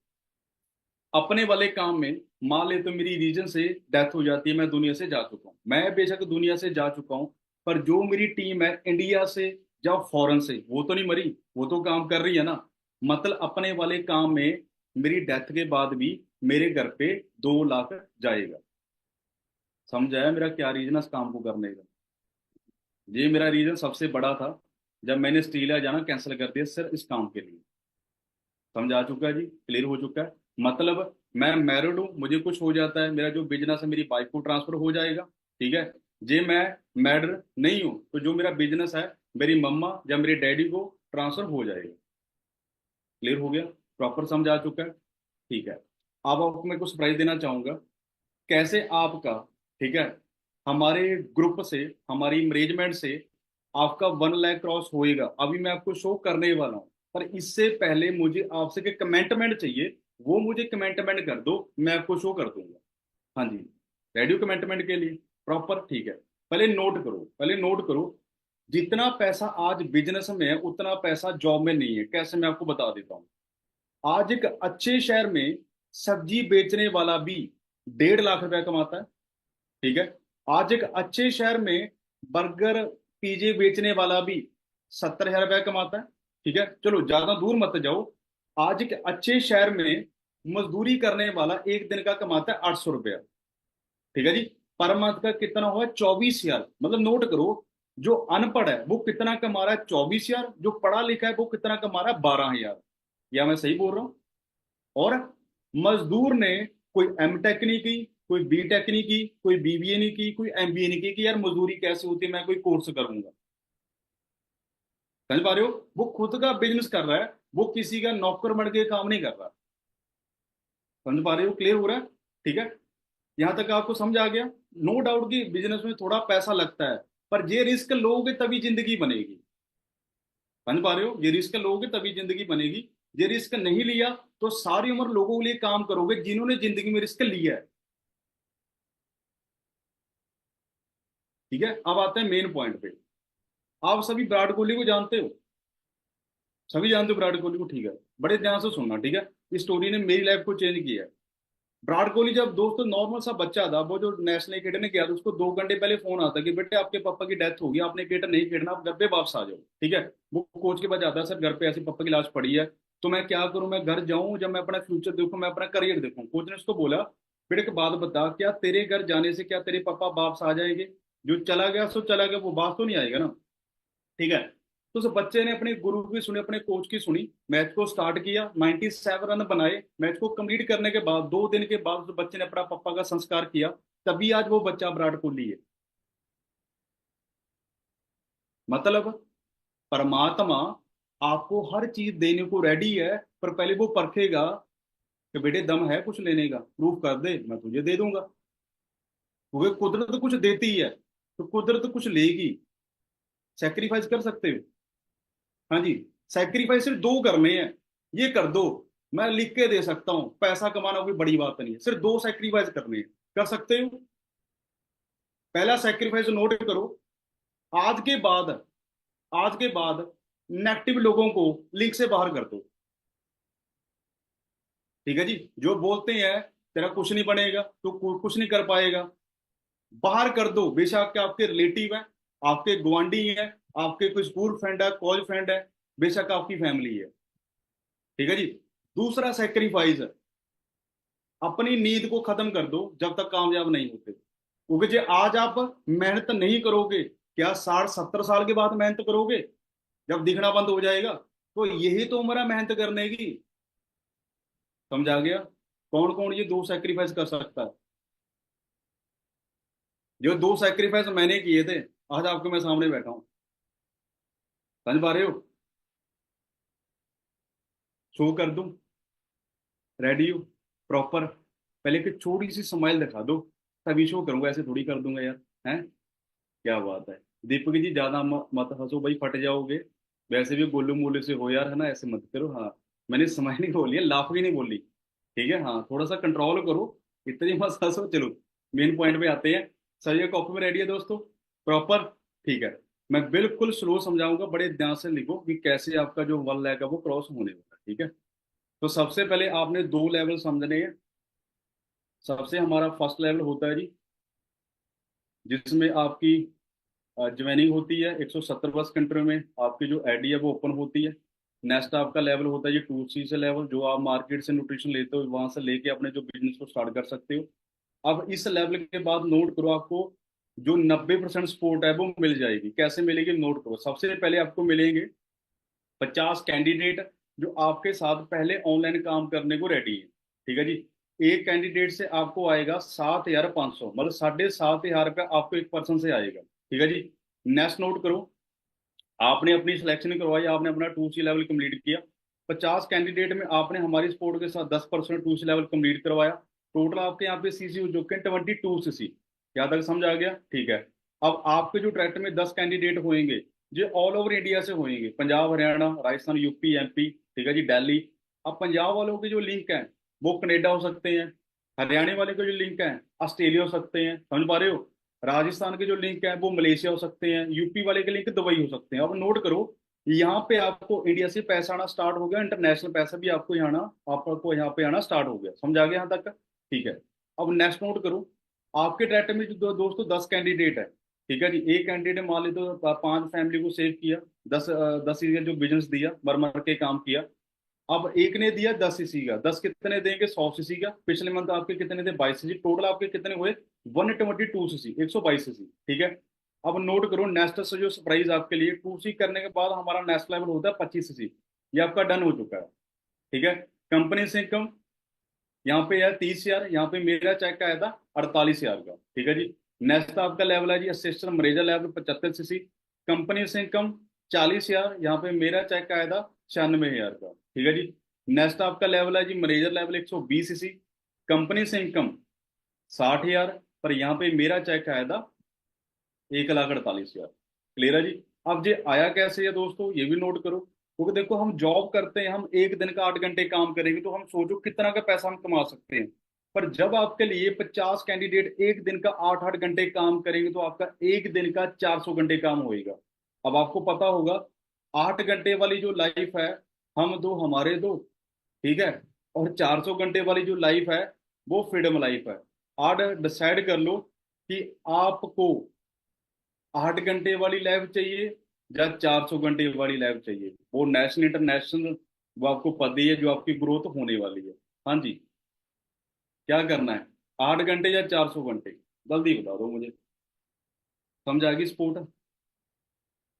अपने वाले काम में मान ले तो मेरी रीजन से डेथ हो जाती है, मैं दुनिया से जा चुका हूँ, मैं बेशक दुनिया से जा चुका हूँ, पर जो मेरी टीम है इंडिया से या फॉरेन से, वो तो नहीं मरी, वो तो काम कर रही है ना। मतलब अपने वाले काम में मेरी डेथ के बाद भी मेरे घर पे 2 लाख जाएगा। समझ आया मेरा क्या रीजन है इस काम को करने का? ये मेरा रीजन सबसे बड़ा था जब मैंने ऑस्ट्रेलिया जाना कैंसिल कर दिया सिर्फ इस काम के लिए। समझ आ चुका है जी, क्लियर हो चुका है। मतलब मैं मैरिड हूँ, मुझे कुछ हो जाता है, मेरा जो बिजनेस है मेरी वाइफ को ट्रांसफर हो जाएगा, ठीक है। जे मैं मैरिड नहीं हूँ तो जो मेरा बिजनेस है मेरी मम्मा या मेरे डैडी को ट्रांसफर हो जाएगा। क्लियर हो गया? प्रॉपर समझ आ चुका है, ठीक है। अब आपको मैं कुछ सरप्राइज देना चाहूंगा। कैसे आपका, ठीक है, हमारे ग्रुप से, हमारी मैनेजमेंट से आपका 1 लाख क्रॉस होएगा, अभी मैं आपको शो करने वाला हूँ। पर इससे पहले मुझे आपसे के कमेंटमेंट चाहिए, वो मुझे कमेंटमेंट कर दो, मैं आपको शो कर दूंगा। हाँ जी, रेडियो कमेंटमेंट के लिए, प्रॉपर, ठीक है। पहले नोट करो, पहले नोट करो। जितना पैसा आज बिजनेस में है उतना पैसा जॉब में नहीं है। कैसे, मैं आपको बता देता हूँ। आज एक अच्छे शहर में सब्जी बेचने वाला भी 1.5 लाख रुपया कमाता है, ठीक है। आज एक अच्छे शहर में बर्गर पिज्जे बेचने वाला भी 70,000 रुपया कमाता है, ठीक है। चलो ज्यादा दूर मत जाओ। आज एक अच्छे शहर में मजदूरी करने वाला एक दिन का कमाता है 800 रुपया, ठीक है जी। पर मंथ का कितना हुआ? 24,000। मतलब नोट करो, जो अनपढ़ है वो कितना कमा रहा है? 24,000। जो पढ़ा लिखा है वो कितना कमा रहा है? 12,000। या मैं सही बोल रहा हूँ? और मजदूर ने कोई एम टेक नहीं की, कोई बी टेक नहीं की, कोई बीबीए नहीं की, कोई एमबीए नहीं की कि यार मजदूरी कैसे होती है, मैं कोई कोर्स करूंगा। समझ पा रहे हो? वो खुद का बिजनेस कर रहा है, वो किसी का नौकर बन के काम नहीं कर रहा। समझ पा रहे हो? क्लियर हो रहा है? ठीक है, यहां तक आपको समझ आ गया? नो डाउट कि बिजनेस में थोड़ा पैसा लगता है, पर ये रिस्क लोगे तभी जिंदगी बनेगी। समझ पा रहे हो? ये रिस्क लोगे तभी जिंदगी बनेगी। ये रिस्क नहीं लिया तो सारी उम्र लोगों के लिए काम करोगे जिन्होंने जिंदगी में रिस्क लिया है। ठीक है, अब आते हैं मेन पॉइंट पे। आप सभी विराट कोहली को जानते हो? सभी जानते हो विराट कोहली को, ठीक है। बड़े ध्यान से सुनना, ठीक है। इस स्टोरी ने मेरी लाइफ को चेंज किया है। विराट कोहली जब दोस्तों नॉर्मल सा बच्चा था, वो जो नेशनल खेलने गया था, उसको 2 घंटे पहले फोन आता कि बेटे आपके पापा की डेथ होगी, आपने क्रिकेट नहीं खेलना, आप घर पे वापस आ जाओ, ठीक है। वो कोच के पास जाता है, सर घर पे ऐसी पापा की लाश पड़ी है, तो मैं क्या करूं, मैं घर जाऊं, जब मैं अपना फ्यूचर देखूं, मैं अपना करियर देखूं। कोच ने उसको बोला, बेटे एक बात बता, क्या तेरे घर जाने से क्या तेरे पापा वापस आ जाएंगे? जो चला गया सो चला गया, वो वापस तो नहीं आएगा ना। ठीक है। तो उस बच्चे ने अपने गुरु की सुनी, अपने कोच की सुनी, मैच को स्टार्ट किया, 97 रन बनाए। मैच को कंप्लीट करने के बाद 2 दिन के बाद उस बच्चे ने अपना पापा का संस्कार किया। तभी आज वो बच्चा विराट कोहली है। मतलब परमात्मा आपको हर चीज देने को रेडी है, पर पहले वो परखेगा कि बेटे दम है कुछ लेने का, प्रूफ कर दे, मैं तुझे दे दूंगा। क्योंकि कुदरत कुछ देती है तो कुदरत कुछ लेगी। सेक्रीफाइस कर सकते हो। हाँ जी। सेक्रीफाइस सिर्फ दो करने हैं, ये कर दो। मैं लिख के दे सकता हूँ, पैसा कमाना कोई बड़ी बात नहीं है, सिर्फ दो सेक्रीफाइस करने हैं। कर सकते हो। पहला सेक्रीफाइस नोट करो। आज के बाद, आज के बाद नेगेटिव लोगों को लिंक से बाहर कर दो। ठीक है जी। जो बोलते हैं तेरा कुछ नहीं बनेगा, तो कुछ नहीं कर पाएगा, बाहर कर दो। बेशक आपके रिलेटिव है, आपके गुआंढी है, आपके कोई स्कूल फ्रेंड है, कॉलेज फ्रेंड है, बेशक आपकी फैमिली है। ठीक है जी। दूसरा सेक्रीफाइस है, अपनी नींद को खत्म कर दो जब तक कामयाब नहीं होते। क्योंकि जो आज आप मेहनत नहीं करोगे, क्या 60 70 साल के बाद मेहनत करोगे, जब दिखना बंद हो जाएगा? तो यही तो उम्र है मेहनत करने की। समझा गया? कौन कौन ये दो सेक्रीफाइस कर सकता है? जो दो सेक्रीफाइस मैंने किए थे, आज आपके मैं सामने बैठा हूं। समझ पा रहे हो? शो कर दूं? रेडी हो? प्रॉपर? पहले एक छोटी सी स्माइल दिखा दो, तभी शो करूंगा, ऐसे थोड़ी कर दूंगा यार। हैं? क्या बात है। दीपक जी ज्यादा मत हंसो भाई, फट जाओगे। वैसे भी गोलू मोलू से हो यार, है ना, ऐसे मत करो। हाँ, मैंने स्माइल नहीं बोली है, लाफ भी नहीं बोली। ठीक है, हाँ, थोड़ा सा कंट्रोल करो। इतनी मत हंसो। चलो मेन पॉइंट पे आते हैं। सर ये कॉपी में रेडी है दोस्तों? प्रॉपर? ठीक है। मैं बिल्कुल स्लो समझाऊंगा, बड़े ध्यान से लिखो कि कैसे आपका जो वन लैक है वो क्रॉस होने वाला है। ठीक है। तो सबसे पहले आपने दो लेवल समझने हैं। सबसे हमारा फर्स्ट लेवल होता है जी, जिसमें आपकी ज्वाइनिंग होती है 170 वर्ष कंट्री में, आपकी जो आईडी है वो ओपन होती है। नेक्स्ट आपका लेवल होता है ये 2C से लेवल, जो आप मार्केट से न्यूट्रिशन लेते हो, वहां से लेके अपने जो बिजनेस को स्टार्ट कर सकते हो। अब इस लेवल के बाद नोट करो, आपको जो 90% सपोर्ट है वो मिल जाएगी। कैसे मिलेगी? नोट करो। सबसे पहले आपको मिलेंगे 50 कैंडिडेट, जो आपके साथ पहले ऑनलाइन काम करने को रेडी है। ठीक है जी। एक कैंडिडेट से आपको आएगा 7,500, मतलब 7,500 रुपया आपको एक पर्सन से आएगा। ठीक है जी। नेक्स्ट नोट करो, आपने अपनी सिलेक्शन करवाई, आपने अपना 2C लेवल कंप्लीट किया। 50 कैंडिडेट में आपने हमारी सपोर्ट के साथ 10% 2C लेवल कंप्लीट करवाया। टोटल आपके यहाँ पे CC हो चुके हैं 22 CC। यहाँ तक समझ आ गया? ठीक है। अब आपके जो ट्रैक्टर में 10 कैंडिडेट होंगे, जो ऑल ओवर इंडिया से होंगे, पंजाब, हरियाणा, राजस्थान, यूपी, MP, ठीक है जी, दिल्ली। अब पंजाब वालों के जो लिंक हैं वो कनेडा हो सकते हैं, हरियाणा वाले के जो लिंक हैं ऑस्ट्रेलिया हो सकते हैं। समझ पा रहे हो? राजस्थान के जो लिंक है वो मलेशिया हो सकते हैं, यूपी वाले के लिंक दुबई हो सकते हैं। अब नोट करो, यहाँ पे आपको इंडिया से पैसा आना स्टार्ट हो गया, इंटरनेशनल पैसा भी आपको यहाँ आना, आपको यहाँ पे आना स्टार्ट हो गया। समझ आ गया यहाँ तक? ठीक है। अब नेक्स्ट नोट करो, आपके ट्रैक्टर में जो दोस्तों 10 कैंडिडेट है। ठीक है जी। एक कैंडिडेट मान ली तो 5 फैमिली को सेव किया, 10 10 जो बिजनेस दिया, मर मर के काम किया। अब एक ने दिया 10 CC का, 10 कितने देंगे? 100 CC का। पिछले मंथ आपके कितने थे? 22 CC। टोटल आपके कितने हुए? 122 CC, 122 CC। ठीक है। अब नोट करो, नेक्स्ट से जो सरप्राइज आपके लिए, 2C करने के बाद हमारा नेक्स्ट लेवल होता है 25 CC। ये आपका डन हो चुका है। ठीक है। कंपनी से इनकम यहाँ पे है 30,000, यहाँ पे मेरा चेक का आया था 48,000 का। ठीक है जी। नेक्स्ट आपका लेवल है जी assistant manager level 75 CC। Company से इनकम 40,000, यहाँ पे मेरा चेक का आया था 96,000 का। ठीक है जी। नेक्स्ट आपका लेवल है जी मैनेजर लेवल 120 CC। कंपनी से इनकम 60,000, पर यहाँ पे मेरा चेक आया था 1,48,000। क्लियर है जी? अब ये आया कैसे है दोस्तों, ये भी नोट करो। क्योंकि देखो, हम जॉब करते हैं, हम एक दिन का 8 घंटे काम करेंगे तो हम सोचो कितना का पैसा हम कमा सकते हैं। पर जब आपके लिए 50 कैंडिडेट एक दिन का 8 8 घंटे काम करेंगे, तो आपका एक दिन का 400 घंटे काम होएगा। अब आपको पता होगा, 8 घंटे वाली जो लाइफ है, हम दो हमारे दो, ठीक है, और 400 घंटे वाली जो लाइफ है वो फ्रीडम लाइफ है। आज डिसाइड कर लो कि आपको 8 घंटे वाली लाइफ चाहिए या 400 घंटे वाली लाइफ चाहिए। वो नेशनल इंटरनेशनल वो आपको पता ही है जो आपकी ग्रोथ होने वाली है। हाँ जी। क्या करना है? 8 घंटे या 400 घंटे? जल्दी बता दो मुझे। समझ आ गई स्पोर्ट?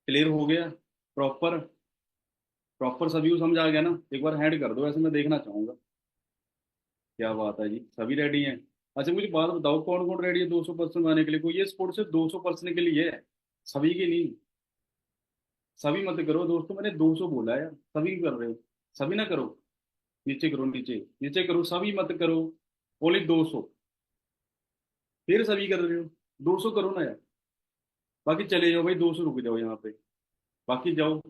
क्लियर हो गया? प्रॉपर? प्रॉपर सभी को समझ आ गया ना? एक बार हैंड कर दो, ऐसे मैं देखना चाहूंगा। क्या बात है जी, सभी रेडी हैं? अच्छा मुझे बात बताओ, कौन कौन रेडी है 200% आने के लिए? कोई ये स्पोर्ट सिर्फ 200% के लिए है, सभी के नहीं। सभी मत करो दोस्तों, मैंने 200 बोला है, सभी कर रहे हो? सभी ना करो। नीचे करो, नीचे नीचे करो, सभी मत करो। ओनली 200। फिर सभी कर रहे हो? 200 करो ना यार। बाकी चले जाओ भाई, 200 रुक जाओ यहाँ पे। बाकी जाओ,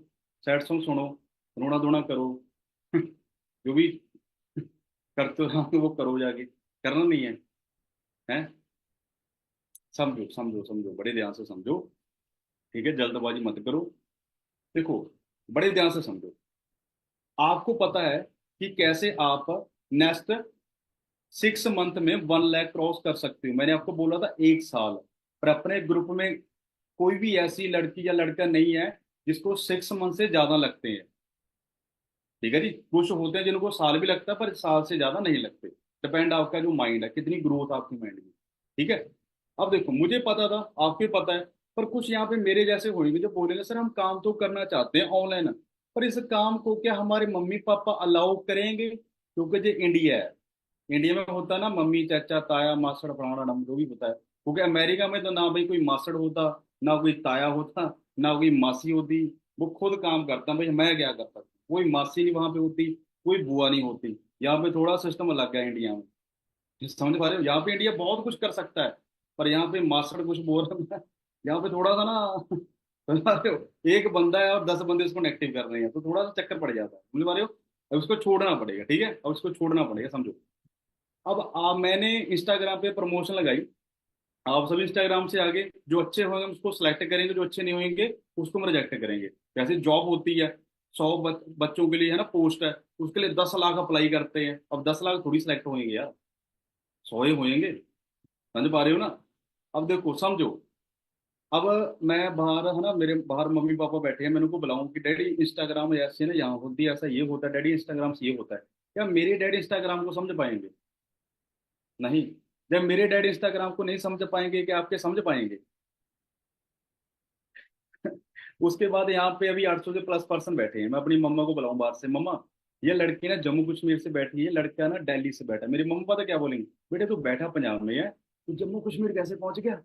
सैड सॉन्ग सुनो, रोना धोना करो। जो भी करते हो वो करो जाके। करना नहीं है? हैं? समझो समझो समझो, बड़े ध्यान से समझो। ठीक है, जल्दबाजी मत करो। देखो, बड़े ध्यान से समझो। आपको पता है कि कैसे आप नेक्स्ट 6 मंथ में 1 लाख क्रॉस कर सकते हो? मैंने आपको बोला था 1 साल। पर अपने ग्रुप में कोई भी ऐसी लड़की या लड़का नहीं है जिसको 6 मंथ से ज्यादा लगते हैं। ठीक है जी, कुछ होते हैं जिनको साल भी लगता है पर साल से ज्यादा नहीं लगते। डिपेंड आपका जो माइंड है, कितनी ग्रोथ आपकी माइंड में। ठीक है। अब देखो, मुझे पता था, आपको भी पता है। पर कुछ यहाँ पे मेरे जैसे होंगे जो बोलेंगे सर हम काम तो करना चाहते हैं ऑनलाइन, पर इस काम को क्या हमारे मम्मी पापा अलाउ करेंगे? क्योंकि जो इंडिया है, इंडिया में होता ना मम्मी चाचा ताया मासड़ फलाना नाम जो भी होता है। क्योंकि अमेरिका में तो ना भाई कोई मासड़ होता, ना कोई ताया होता, ना कोई मासी होती। वो खुद काम करता, भाई मैं क्या करता? कोई मासी नहीं वहां पे होती, कोई बुआ नहीं होती। यहाँ पे थोड़ा सिस्टम अलग है इंडिया में। समझ पा रहे हो? यहाँ पे इंडिया बहुत कुछ कर सकता है, पर यहाँ पे मास्टर कुछ बोल रहा है। यहाँ पे थोड़ा सा ना समझ पा रहे हो, एक बंदा है और 10 बंदे उसको नेगेटिव कर रहे हैं, तो थोड़ा सा चक्कर पड़ जाता है। समझ पा रहे हो? अब उसको छोड़ना पड़ेगा, ठीक है, अब उसको छोड़ना पड़ेगा, समझो। अब मैंने इंस्टाग्राम पे प्रमोशन लगाई। आप सभी इंस्टाग्राम से आगे, जो अच्छे होंगे हम उसको सिलेक्ट करेंगे, जो अच्छे नहीं होंगे उसको हम रिजेक्ट करेंगे। जैसे जॉब होती है, 100 बच्चों के लिए है ना पोस्ट है, उसके लिए 10 लाख अप्लाई करते हैं, अब 10 लाख थोड़ी सिलेक्ट होंगे यार, 100 ही होंगे। समझ पा रहे हो ना? अब देखो समझो। अब मैं बाहर है ना, मेरे बाहर मम्मी पापा बैठे हैं, मैंने उनको बुलाऊं कि डैडी इंस्टाग्राम ऐसे ना यहाँ होती है, ऐसा ये होता है डैडी, इंस्टाग्राम से ये होता है। क्या मेरे डैडी इंस्टाग्राम को समझ पाएंगे? नहीं। जब मेरे डैडी इंस्टाग्राम को नहीं समझ पाएंगे, क्या आपके समझ पाएंगे? उसके बाद यहाँ पे अभी 800 से प्लस पर्सन बैठे हैं, मैं अपनी मम्मा को बुलाऊं बाहर से, मम्मा ये लड़की ना जम्मू कश्मीर से बैठी है, लड़का ना दिल्ली से बैठा है। मेरी मम्मा पता क्या बोलेंगे? बेटे तू बैठा पंजाब में है, तू जम्मू कश्मीर कैसे पहुंच गया?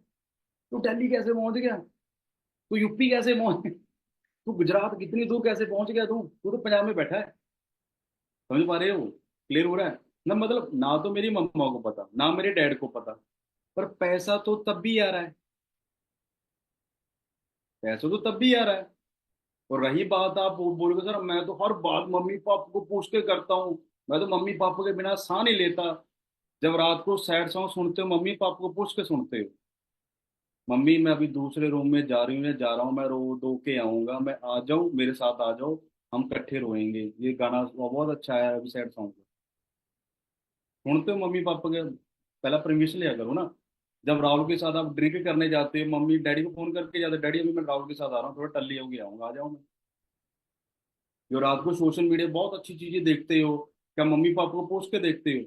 तू दिल्ली कैसे पहुंच गया? तू यूपी कैसे पहुंच, तू गुजरात कितनी दूर कैसे पहुंच गया? तू तू तो पंजाब में बैठा है। समझ पा रहे हो? क्लियर हो रहा है ना? मतलब ना तो मेरी मम्मा को पता, ना मेरे डैड को पता, पर पैसा तो तब भी आ रहा है। पैसा तो तब भी आ रहा है। और रही बात, आप बोलोगे सर मैं तो हर बात मम्मी पापा को पूछ के करता हूँ, मैं तो मम्मी पापा के बिना साह नहीं लेता। जब रात को सैड सॉन्ग सुनते हो मम्मी पापा को पूछ के सुनते हो? मम्मी मैं अभी दूसरे रूम में जा रही हूँ या जा रहा हूँ, मैं रो धो के आऊंगा, मैं आ जाऊँ, मेरे साथ आ जाओ, हम इकट्ठे रोएंगे। ये गाना बहुत अच्छा है अभी सैड सॉन्ग। सुनते हो मम्मी पापा के? पहला परमिशन लिया करो ना। जब राहुल के साथ आप ड्रिंक करने जाते हो, मम्मी डैडी को फोन करके जाते, डैडी अभी मैं राहुल के साथ आ रहा हूँ, थोड़ा टल्ली होके आऊंगा, आ जाओ मैं। जो रात को सोशल मीडिया बहुत अच्छी चीजें देखते हो, क्या मम्मी पापा को पूछ के देखते हो?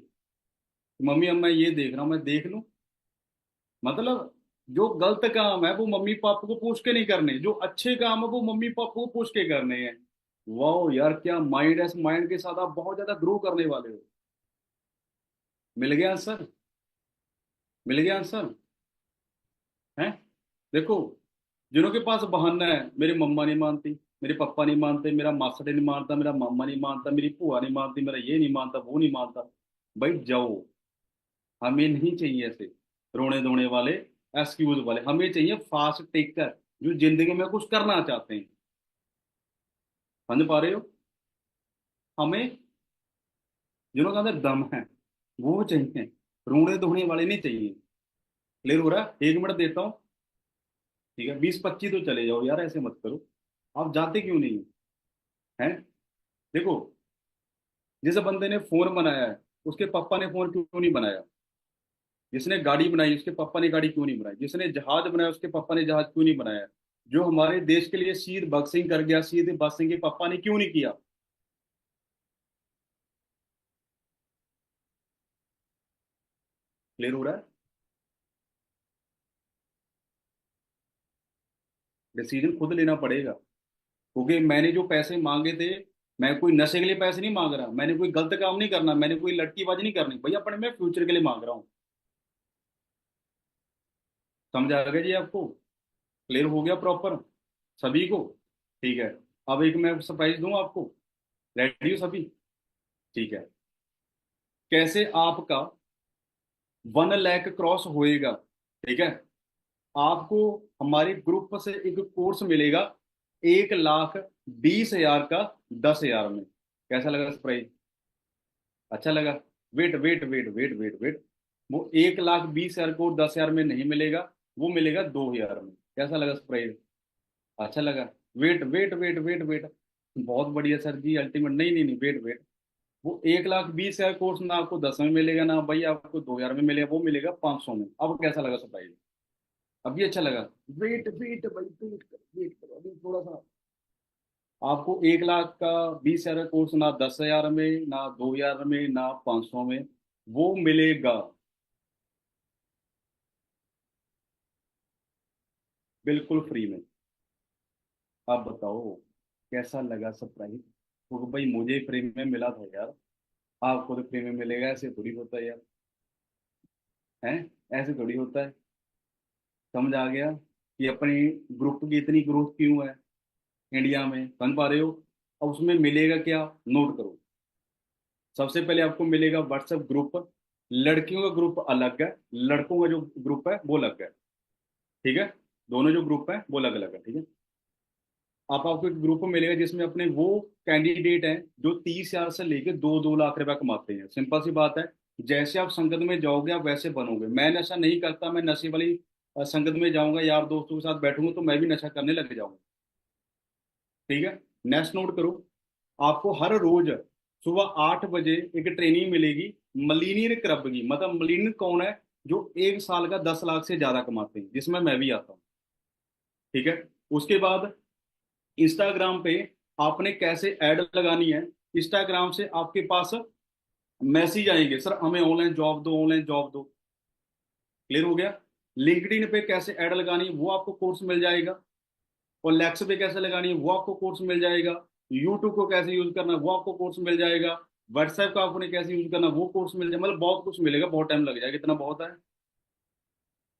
मम्मी अब मैं ये देख रहा हूँ, मैं देख लूँ? मतलब जो गलत काम है वो मम्मी पापा को पूछ के नहीं करने, जो अच्छे काम है वो मम्मी पापा को पूछ के करने हैं। वाह यार, क्या माइंड है! इस माइंड के साथ आप बहुत ज्यादा ग्रो करने वाले हो। मिल गया आंसर? मिल गया आंसर? है? देखो, जिनों के पास बहाना है, मेरी मम्मा नहीं मानती, मेरे पापा नहीं मानते, मेरा मासड़ नहीं मानता, मेरा मामा नहीं मानता, मेरी बुआ नहीं मानती, मेरा ये नहीं मानता, वो नहीं मानता, भाई जाओ। हमें नहीं चाहिए ऐसे रोने धोने वाले, एक्सक्यूज वाले। हमें चाहिए फास्ट टेकर, जो जिंदगी में कुछ करना चाहते हैं। समझ पा रहे हो? हमें, जिनों के अंदर दम है वो चाहिए, रोने धोने वाले नहीं चाहिए। क्लियर हो रहा है? 1 मिनट देता हूँ। ठीक है, 20-25 तो चले जाओ यार, ऐसे मत करो। आप जाते क्यों नहीं हैं? देखो, जिस बंदे ने फोन बनाया है उसके पापा ने फोन क्यों नहीं बनाया? जिसने गाड़ी बनाई उसके पापा ने गाड़ी क्यों नहीं बनाई? जिसने जहाज बनाया उसके पापा ने जहाज क्यों नहीं बनाया? जो हमारे देश के लिए शहीद भगत सिंह कर गया, शहीद भगत सिंह के पापा ने क्यों नहीं किया? क्लियर हो रहा है? डिसीजन खुद लेना पड़ेगा, क्योंकि मैंने जो पैसे मांगे थे, मैं कोई नशे के लिए पैसे नहीं मांग रहा, मैंने कोई गलत काम नहीं करना, मैंने कोई लड़कीबाजी नहीं करनी भैया, अपने मैं फ्यूचर के लिए मांग रहा हूँ। समझ आ गया जी आपको? क्लियर हो गया प्रॉपर सभी को? ठीक है। अब एक मैं सरप्राइज दूं आपको, रेडी हो सभी? ठीक है। कैसे आपका 1 लाख क्रॉस होएगा, ठीक है? आपको हमारे ग्रुप से एक कोर्स मिलेगा, 1,20,000 का, 10,000 में। कैसा लगा सरप्राइज? अच्छा लगा? Wait wait wait wait wait wait, वो 1,20,000 को 10,000 में नहीं मिलेगा, वो मिलेगा 2,000 में। कैसा लगा सरप्राइज? अच्छा लगा? Wait wait wait wait wait, बहुत बढ़िया सर जी, अल्टीमेट। नहीं नहीं नहीं, वेट वेट, वो 1,20,000 कोर्स ना आपको 10 में मिलेगा, ना भाई आपको 2,000 में मिलेगा, वो मिलेगा 500 में। अब कैसा लगा सरप्राइज? अभी अच्छा लगा? वेट वेट भाई, वेट करो अभी थोड़ा सा। आपको 1,00,000 का 20,000 का कोर्स ना 10,000 में, ना 2,000 में, ना 500 में, वो मिलेगा बिल्कुल फ्री में। आप बताओ कैसा लगा सरप्राइज? तो भाई मुझे फ्री में मिला था यार, आपको तो फ्री में मिलेगा? ऐसे थोड़ी होता है यार, है? ऐसे थोड़ी होता है। समझ आ गया कि अपने ग्रुप की इतनी ग्रोथ क्यों है इंडिया में? समझ पा रहे हो? अब उसमें मिलेगा क्या, नोट करो। सबसे पहले आपको मिलेगा व्हाट्सएप ग्रुप। लड़कियों का ग्रुप अलग है, लड़कों का जो ग्रुप है वो अलग है, ठीक है? दोनों जो ग्रुप है वो अलग अलग है, ठीक है? आप आपको एक ग्रुप मिलेगा जिसमें अपने वो कैंडिडेट हैं जो 30,000 से लेके 2-2 लाख रुपया कमाते हैं। सिंपल सी बात है, जैसे आप संगत में जाओगे आप वैसे बनोगे। मैं नशा नहीं करता, मैं नशे वाली संगत में जाऊंगा, यार दोस्तों के साथ बैठूंगा तो मैं भी नशा करने लग जाऊंगा, ठीक है? नेक्स्ट नोट करो, आपको हर रोज सुबह 8 बजे एक ट्रेनिंग मिलेगी, मिलीनियर क्लब की। मतलब मिलीनियर कौन है? जो 1 साल का 10 लाख से ज्यादा कमाते हैं, जिसमें मैं भी आता हूँ, ठीक है? उसके बाद इंस्टाग्राम पे आपने कैसे ऐड लगानी है। इंस्टाग्राम से आपके पास मैसेज आएंगे, सर हमें ऑनलाइन जॉब दो, ऑनलाइन जॉब दो। क्लियर हो गया? लिंक्डइन पे कैसे ऐड लगानी है वो आपको कोर्स मिल जाएगा, और लेक्स पे कैसे लगानी है वो आपको कोर्स मिल जाएगा। यूट्यूब को कैसे यूज करना है वो आपको कोर्स मिल जाएगा। व्हाट्सएप का आपने कैसे यूज करना है वो कोर्स मिल जाएगा। मतलब बहुत कुछ मिलेगा, बहुत टाइम लग जाएगा। इतना बहुत है,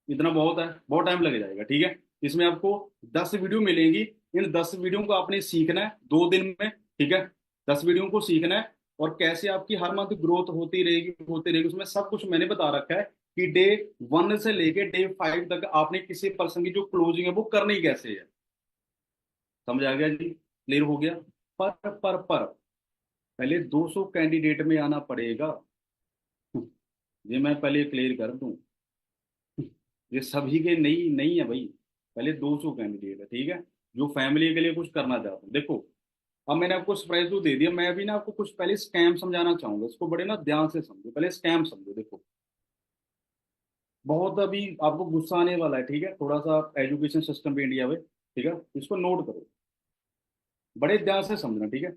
इतना बहुत है, बहुत टाइम लग जाएगा, ठीक है? इसमें आपको 10 वीडियो मिलेंगी। इन 10 वीडियो को आपने सीखना है 2 दिन में, ठीक है? 10 वीडियो को सीखना है, और कैसे आपकी हर मंथ ग्रोथ होती रहेगी उसमें सब कुछ मैंने बता रखा है, कि डे 1 से लेके डे 5 तक आपने किसी पर्सन की जो क्लोजिंग है वो करनी कैसे है। समझ आ गया जी? क्लियर हो गया? पर पहले 200 कैंडिडेट में आना पड़ेगा। ये मैं पहले क्लियर कर दूं, ये सभी के नहीं नहीं है भाई। पहले 200 कैंडिडेट है, ठीक है, जो फैमिली के लिए कुछ करना चाहते हैं। देखो, अब मैंने आपको सरप्राइज तो दे दिया, मैं अभी ना आपको कुछ पहले स्कैम समझाना चाहूंगा, इसको बड़े ना ध्यान से समझो, पहले स्कैम समझो। देखो, बहुत अभी आपको गुस्सा आने वाला है, ठीक है? थोड़ा सा एजुकेशन सिस्टम भी इंडिया में, ठीक है, इसको नोट करो, बड़े ध्यान से समझना, ठीक है?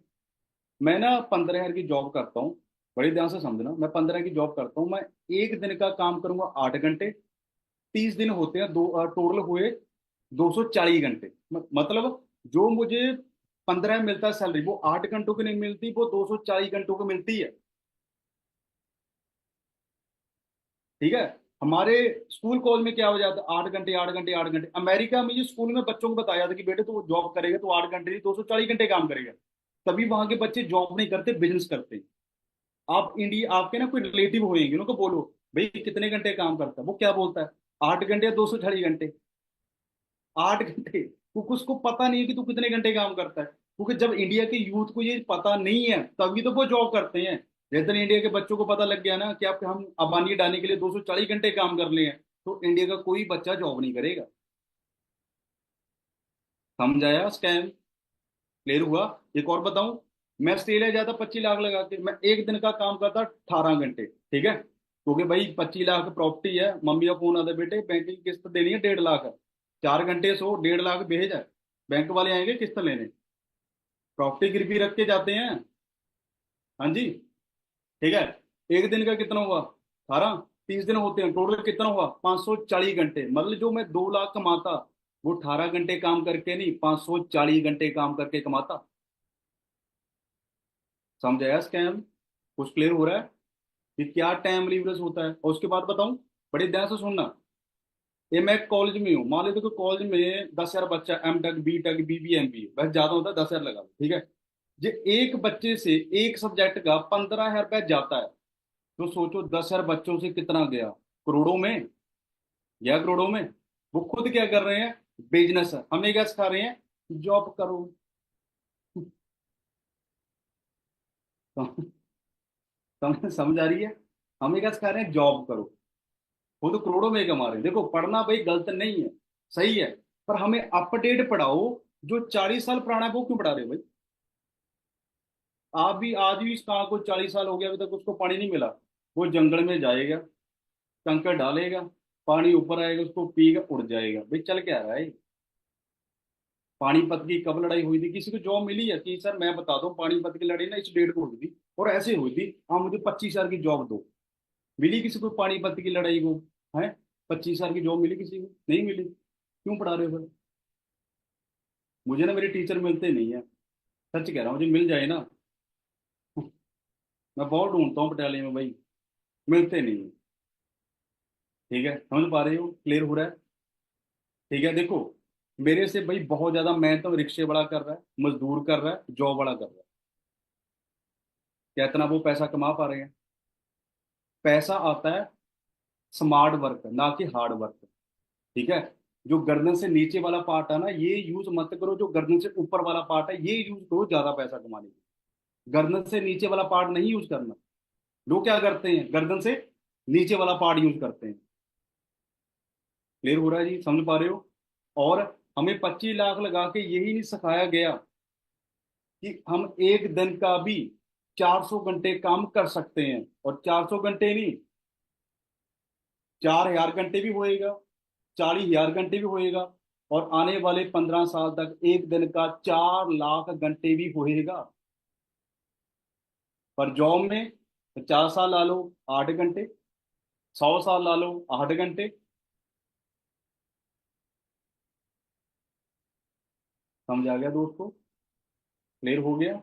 मैं ना 15,000 की जॉब करता हूँ, बड़े ध्यान से समझना। मैं 15 की जॉब करता हूँ, मैं एक दिन का काम करूंगा 8 घंटे, 30 दिन होते हैं, दो टोटल हुए 240 घंटे। मतलब जो मुझे 15 मिलता है सैलरी, वो 8 घंटों की नहीं मिलती, वो 240 घंटों की मिलती है, ठीक है? हमारे स्कूल कॉलेज में क्या हो जाता है, 8 घंटे 8 घंटे 8 घंटे। अमेरिका में ये स्कूल में बच्चों को बताया जाता है कि बेटे तू जॉब करेगा तो 8 घंटे नहीं 240 घंटे काम करेगा। तभी वहां के बच्चे जॉब नहीं करते, बिजनेस करते हैं। आप इंडिया, आपके ना कोई रिलेटिव होंगे, उनको बोलो भाई कितने घंटे काम करता है, वो क्या बोलता है? 8 घंटे या 240 घंटे? 8 घंटे, क्योंकि उसको पता नहीं है कि तू कितने घंटे काम करता है। क्योंकि जब इंडिया के यूथ को ये पता नहीं है तभी तो वो जॉब करते हैं। जिस दिन इंडिया के बच्चों को पता लग गया ना कि आप हम अंबानी डालने के लिए 240 घंटे काम कर ले हैं, तो इंडिया का कोई बच्चा जॉब नहीं करेगा। समझ आया स्कैम? क्लियर हुआ? एक और बताऊं, मैं ऑस्ट्रेलिया जाता 25 लाख लगा के, मैं एक दिन का काम करता 18 घंटे, ठीक है? क्योंकि भाई 25 लाख प्रॉपर्टी है, मम्मी का फोन आता है बेटे बैंक की किस्त देनी है 1.5 लाख, 4 घंटे सो 1.5 लाख भेज है, बैंक वाले आएंगे किस्त लेने, प्रॉपर्टी गिरवी रख के जाते हैं। हाँ जी, ठीक है? एक दिन का कितना हुआ? 18। 30 दिन होते हैं, टोटल कितना हुआ? 540 घंटे। मतलब जो मैं 2 लाख कमाता, वो 18 घंटे काम करके नहीं, 540 घंटे काम करके कमाता। समझाया स्कैम? कुछ क्लियर हो रहा है कि क्या टाइम लीवरेज होता है? और उसके बाद बताऊं, बड़े ध्यान से सुनना। ये मैं कॉलेज में हूँ, मान लेते कि कॉलेज में 10,000 बच्चा, एम टेक, बी टेक, बीबी, एम बी, बस ज्यादा होता है 10,000 लगा लो, ठीक है। जे एक बच्चे से एक सब्जेक्ट का 15,000 रुपया जाता है, तो सोचो 10,000 बच्चों से कितना गया? करोड़ों में, या करोड़ों में। वो खुद क्या कर रहे हैं? बिजनेस। हमें क्या सिखा रहे हैं? जॉब करो। समझ आ रही है? हमें क्या सिखा रहे हैं? जॉब करो। वो तो करोड़ों में कमा रहे हैं। देखो, पढ़ना भाई गलत नहीं है, सही है, पर हमें अपडेट पढ़ाओ। जो 40 साल पुराना है वो क्यों पढ़ा रहे हो भाई? आप भी आज भी, इस कहाँ को 40 साल हो गया अभी तक उसको पानी नहीं मिला। वो जंगल में जाएगा, कंकड़ डालेगा, पानी ऊपर आएगा, उसको पीगा, उड़ जाएगा। भाई चल क्या रहा है? पानीपत की कब लड़ाई हुई थी? किसी को जॉब मिली है कि सर मैं बता दूं, पानीपत की लड़ाई ना इस डेट को हुई थी और ऐसे हुई थी, हाँ मुझे 25 हजार की जॉब दो? मिली किसी को पानीपत की लड़ाई को? है? 25 हजार की जॉब मिली किसी को? नहीं मिली। क्यों पढ़ा रहे हो फिर? मुझे ना मेरे टीचर मिलते नहीं है, सच कह रहा हूँ, मुझे मिल जाए ना। मैं बहुत ढूंढता हूँ पटियाले में भाई, मिलते नहीं है। ठीक है, समझ पा रहे हो? क्लियर हो रहा है? ठीक है, देखो, मेरे से भाई बहुत ज्यादा मेहनत तो रिक्शे वाला कर रहा है, मजदूर कर रहा है, जॉब वाला कर रहा है। क्या इतना वो पैसा कमा पा रहे हैं? पैसा आता है स्मार्ट वर्क, ना कि हार्ड वर्क। ठीक है। जो गर्दन से नीचे वाला पार्ट है ना, ये यूज मत करो। जो गर्दन से ऊपर वाला पार्ट है, ये यूज करो ज्यादा पैसा कमाने के लिए। गर्दन से नीचे वाला पार्ट नहीं यूज करना। लोग क्या करते हैं? गर्दन से नीचे वाला पार्ट यूज करते हैं। क्लियर हो रहा है जी? समझ पा रहे हो? और हमें 25 लाख लगा के यही नहीं सिखाया गया कि हम एक दिन का भी 400 घंटे काम कर सकते हैं। और 400 घंटे नहीं, 4,000 घंटे भी होएगा, 40,000 घंटे भी होएगा। और आने वाले 15 साल तक एक दिन का 4 लाख घंटे भी होएगा। पर जॉब में 50 साल ला लो, 8 घंटे। 100 साल ला लो, 8 घंटे। समझ आ गया दोस्तों? क्लियर हो गया?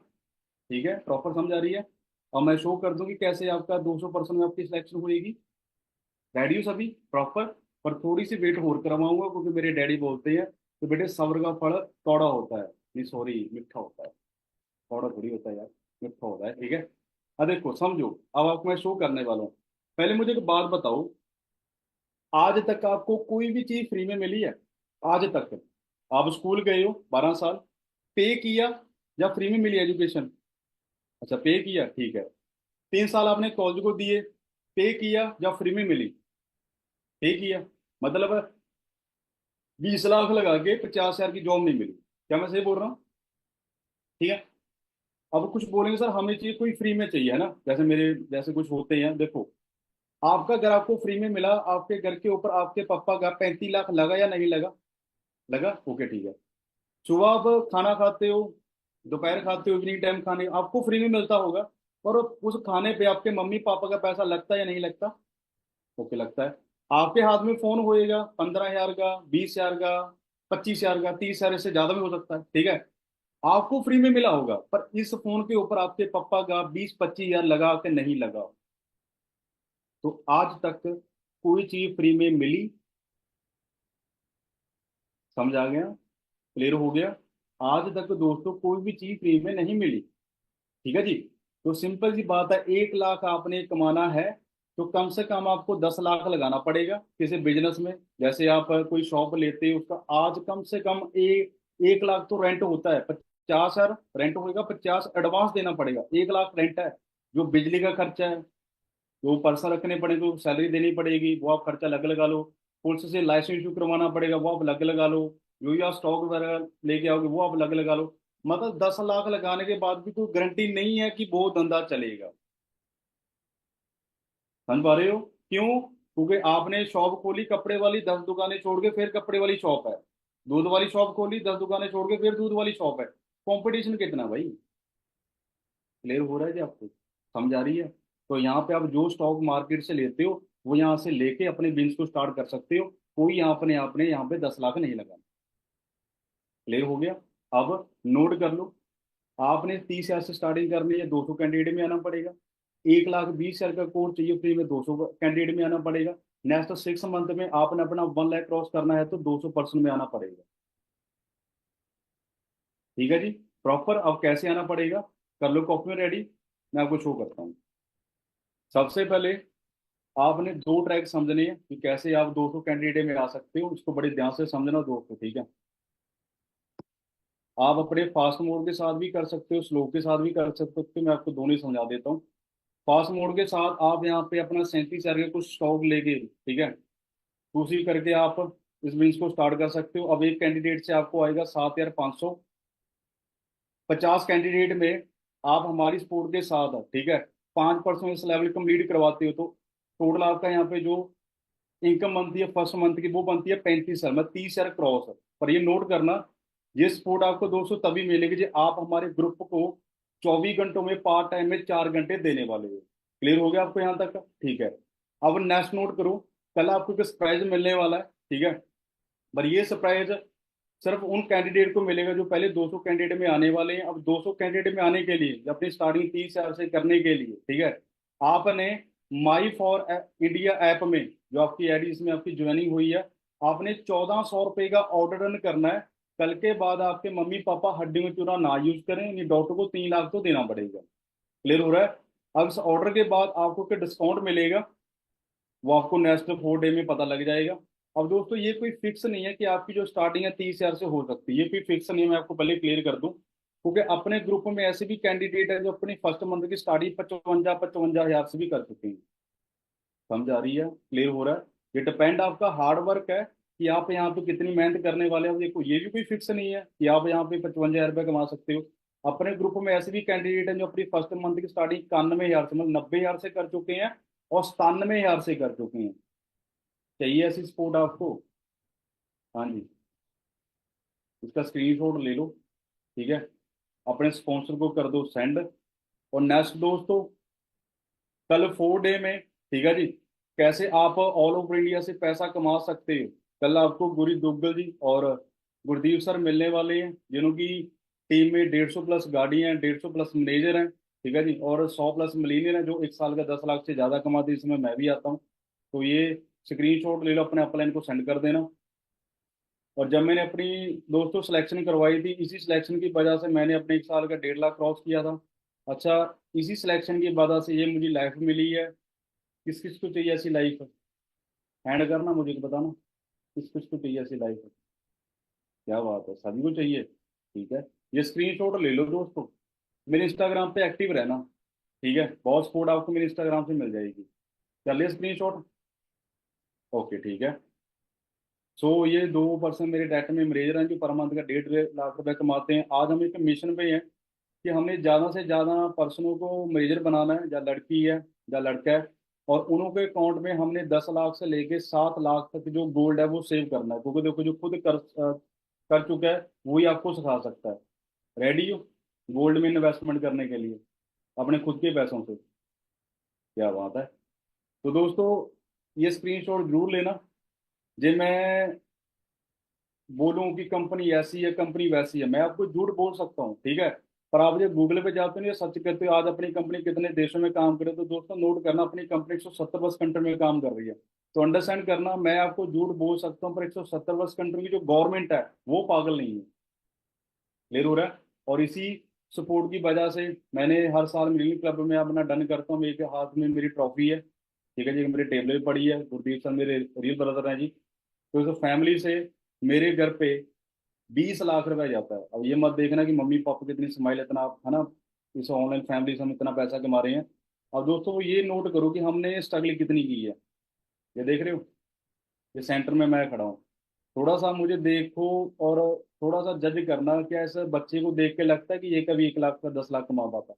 ठीक है, प्रॉपर समझ आ रही है? और मैं शो कर दूं कि कैसे आपका 200% में आपकी सिलेक्शन होएगी। रेडी हो सभी प्रॉपर? पर थोड़ी सी वेट और करवाऊंगा, क्योंकि मेरे डैडी बोलते हैं कि बेटे सब्र का फल कौड़ा होता है। नहीं सॉरी, मीठा होता है। कौड़ा थोड़ी होता है यार, मीठा होता है। ठीक है। अब देखो समझो, अब आपको मैं शो करने वाला हूँ। पहले मुझे एक बात बताओ, आज तक आपको कोई भी चीज फ्री में मिली है? आज तक आप स्कूल गए हो 12 साल, पे किया या फ्री में मिली एजुकेशन? अच्छा, पे किया, ठीक है। 3 साल आपने कॉलेज को दिए, पे किया या फ्री में मिली? पे किया। मतलब 20 लाख लगा के 50 हजार की जॉब नहीं मिली। क्या मैं सही बोल रहा हूँ? ठीक है। अब कुछ बोलेंगे सर हमें चाहिए, कोई फ्री में चाहिए, है ना, जैसे मेरे जैसे कुछ होते हैं। देखो, आपका घर आपको फ्री में मिला, आपके घर के ऊपर आपके पापा का 35 लाख लगा या नहीं लगा? लगा, ओके ठीक है। सुबह आप खाना खाते हो, दोपहर खाते हो, इवनिंग टाइम खाने आपको फ्री में मिलता होगा। और उस खाने पे आपके मम्मी पापा का पैसा लगता है या नहीं लगता? ओके, लगता है। आपके हाथ में फोन होएगा 15 हजार का, 20 हजार का, 25 हजार का, 30 हजार से ज्यादा भी हो सकता है। ठीक है। आपको फ्री में मिला होगा, पर इस फोन के ऊपर आपके पापा का 20-25 हजार लगा के नहीं लगा। तो आज तक कोई चीज फ्री में मिली? समझ आ गया? क्लियर हो गया? आज तक दोस्तों कोई भी चीज फ्री में नहीं मिली। ठीक है जी। तो सिंपल सी बात है, 1 लाख आपने कमाना है, तो कम से कम आपको 10 लाख लगाना पड़ेगा किसी बिजनेस में। जैसे आप कोई शॉप लेते हो, उसका आज कम से कम 1 लाख तो रेंट होता है। 50 हजार रेंट होएगा, 50 एडवांस देना पड़ेगा, 1 लाख रेंट है। जो बिजली का खर्चा है, जो पर्सन रखने पड़ेंगे, वो सैलरी देनी पड़ेगी, वो आप खर्चा अलग लगा लो। पुलिस से लाइसेंस इशू करवाना पड़ेगा, वो आप अलग लगा लो। जो या स्टॉक वगैरह लेके आओगे, वो आप अलग लगा लो। मतलब 10 लाख लगाने के बाद भी कोई गारंटी नहीं है कि वो धंधा चलेगा। समझ पा रहे हो? क्यों? क्योंकि आपने शॉप खोली कपड़े वाली, 10 दुकानें छोड़ के फिर कपड़े वाली शॉप है। दूध वाली शॉप खोली, 10 दुकानें छोड़ के फिर दूध वाली शॉप है। कंपटीशन कितना भाई? क्लियर हो रहा है जी आपको? समझ आ रही है? तो यहाँ पे आप जो स्टॉक मार्केट से लेते हो, वो यहाँ से लेके अपने बिजनेस को स्टार्ट कर सकते हो। कोई यहाँ अपने आपने यहाँ पे 10 लाख नहीं लगाना। क्लियर हो गया? अब नोट कर लो, आपने 30 हजार से स्टार्टिंग करनी है, 200 कैंडिडेट में आना पड़ेगा। 1,20,000 का कोर्स चाहिए फ्री में, 200 कैंडिडेट में आना पड़ेगा। नेक्स्ट 6 मंथ में आपने अपना 1 लाख क्रॉस करना है तो 200% में आना पड़ेगा। ठीक है जी। प्रॉपर अब कैसे आना पड़ेगा, कर लो कॉपी में रेडी, मैं आपको शो करता हूँ। सबसे पहले आपने 2 ट्रैक समझने हैं कि कैसे आप 200 कैंडिडेट में आ सकते हो, उसको बड़े ध्यान से समझना दोस्तों, ठीक है। आप अपने फास्ट मोड के साथ भी कर सकते हो, स्लो के साथ भी कर सकते हो, मैं आपको दोनों ही समझा देता हूँ। फास्ट मोड के साथ आप यहाँ पे अपना 37 हजार के कुछ स्टॉक लेके, ठीक है, तो उसी करके आप इस बिजनेस को स्टार्ट कर सकते हो। अब एक कैंडिडेट से आपको आएगा 7,500। 50 कैंडिडेट में आप हमारी सपोर्ट के साथ, ठीक है, 5% इस लेवल कंप्लीट करवाते हो तो टोटल आपका यहाँ पे जो इनकम बनती है फर्स्ट मंथ की वो बनती है 35 हजार, मतलब 30 हजार क्रॉस है। पर ये नोट करना, ये सपोर्ट आपको दोस्तों तभी मिलेगी जब आप हमारे ग्रुप को 24 घंटों में पार्ट टाइम में 4 घंटे देने वाले हो। क्लियर हो गया आपको यहाँ तक? ठीक है। अब नेक्स्ट नोट करो, कल आपको एक सरप्राइज मिलने वाला है, ठीक है। पर ये सरप्राइज सिर्फ उन कैंडिडेट को मिलेगा जो पहले 200 कैंडिडेट में आने वाले हैं। अब 200 कैंडिडेट में आने के लिए, अपनी स्टार्टिंग 30 हजार से करने के लिए, ठीक है, आपने माई फॉर इंडिया ऐप में जो आपकी आईडी, इसमें आपकी ज्वाइनिंग हुई है, आपने 1,400 रुपये का ऑर्डर रन करना है। कल के बाद आपके मम्मी पापा हड्डी में चूरा ना यूज करें, यानी डॉक्टर को 3 लाख तो देना पड़ेगा। क्लियर हो रहा है? अब इस ऑर्डर के बाद आपको क्या डिस्काउंट मिलेगा, वो आपको नेक्स्ट 4 डे में पता लग जाएगा। अब दोस्तों ये कोई फिक्स नहीं है कि आपकी जो स्टार्टिंग है 30 हजार से हो सकती है, ये कोई फिक्स नहीं है, मैं आपको पहले क्लियर कर दूं, क्योंकि अपने ग्रुप में ऐसे भी कैंडिडेट है जो अपनी फर्स्ट मंथ की स्टार्टिंग 55-55 हजार से भी कर चुके हैं। समझ आ रही है? क्लियर हो रहा है? ये डिपेंड आपका हार्ड वर्क है कि आप यहाँ पे कितनी मेहनत करने वाले हो। देखो ये भी कोई फिक्स नहीं है कि आप यहाँ पे 55 हजार रुपये कमा सकते हो। अपने ग्रुप में ऐसे भी कैंडिडेट हैं जो अपनी फर्स्ट मंथ की स्टार्टिंग 91 हजार से, मतलब 90 हजार से कर चुके हैं, और 97 हजार से कर चुके हैं। चाहिए ऐसी सपोर्ट आपको? हाँ जी। इसका स्क्रीनशॉट ले लो, ठीक है, अपने स्पॉन्सर को कर दो सेंड। और नेक्स्ट दोस्तों, कल 4 डे में, ठीक है जी, कैसे आप ऑल ओवर इंडिया से पैसा कमा सकते हो, कल आपको गुरी दुग्गल जी और गुरदीप सर मिलने वाले हैं, जिन्हों की टीम में 150 प्लस गाड़ी हैं, 150 प्लस मैनेजर हैं, ठीक है जी, और 100 प्लस मिलीनियर हैं जो एक साल का 10 लाख से ज़्यादा कमाते हैं, इसमें मैं भी आता हूँ। तो ये स्क्रीनशॉट ले लो, अपने अपलाइन को सेंड कर देना। और जब मैंने अपनी दोस्तों सिलेक्शन करवाई थी, इसी सिलेक्शन की वजह से मैंने अपने एक साल का 1.5 लाख क्रॉस किया था। अच्छा, इसी सिलेक्शन की वजह से ये मुझे लाइफ मिली है। किस किस को चाहिए ऐसी लाइफ? हैंड करना, मुझे तो बताना किस किस को चाहिए ऐसी लाइफ। क्या बात है, सभी को चाहिए? ठीक है, ये स्क्रीनशॉट ले लो दोस्तों, मेरे इंस्टाग्राम पे एक्टिव रहना, ठीक है, बहुत सपोर्ट आपको मेरे इंस्टाग्राम से मिल जाएगी। चलिए स्क्रीनशॉट, ओके ठीक है। सो ये 2% मेरे डाटा में मैनेजर हैं जो पर मंथ का 1.5 लाख रुपए कमाते हैं। आज हम एक मिशन पे हैं कि हमें ज़्यादा से ज़्यादा पर्सनों को मैनेजर बनाना है, या लड़की है या लड़का है, और उन्हों के अकाउंट में हमने 10 लाख से लेके 7 लाख तक जो गोल्ड है वो सेव करना है, क्योंकि देखो जो खुद कर चुका है वही आपको सिखा सकता है। रेडी हो गोल्ड में इन्वेस्टमेंट करने के लिए अपने खुद के पैसों से? क्या बात है। तो दोस्तों ये स्क्रीनशॉट जरूर लेना। जे मैं बोलूं कि कंपनी ऐसी है कंपनी वैसी है, मैं आपको झूठ बोल सकता हूँ, ठीक है, पर आप जब गूगल पे जाते हो ना सच करते हो आज अपनी कंपनी कितने देशों में काम करे, तो दोस्तों नोट करना अपनी कंपनी 170 कंट्री में काम कर रही है। तो अंडरस्टैंड करना, मैं आपको झूठ बोल सकता हूँ पर 170 कंट्री की जो गवर्नमेंट है वो पागल नहीं है। क्लियर हो रहा है? और इसी सपोर्ट की वजह से मैंने हर साल मिलियन क्लब में अपना डन करता हूँ। मेरे हाथ में मेरी ट्रॉफी है, ठीक है जी, मेरे टेबल पे पड़ी है, गुरदीप सर मेरे रियल ब्रदर हैं जी। तो इस फैमिली से मेरे घर पे 20 लाख रुपए जाता है। अब ये मत देखना कि मम्मी पापा कितनी स्माइल, इतना है ना, इस ऑनलाइन फैमिली से हम इतना पैसा कमा रहे हैं। अब दोस्तों ये नोट करो कि हमने स्ट्रगल कितनी की है। ये देख रहे हो, ये सेंटर में मैं खड़ा हूँ। थोड़ा सा मुझे देखो और थोड़ा सा जज करना, क्या ऐसे बच्चे को देख के लगता है कि ये कभी 1 लाख का 10 लाख कमा पाता?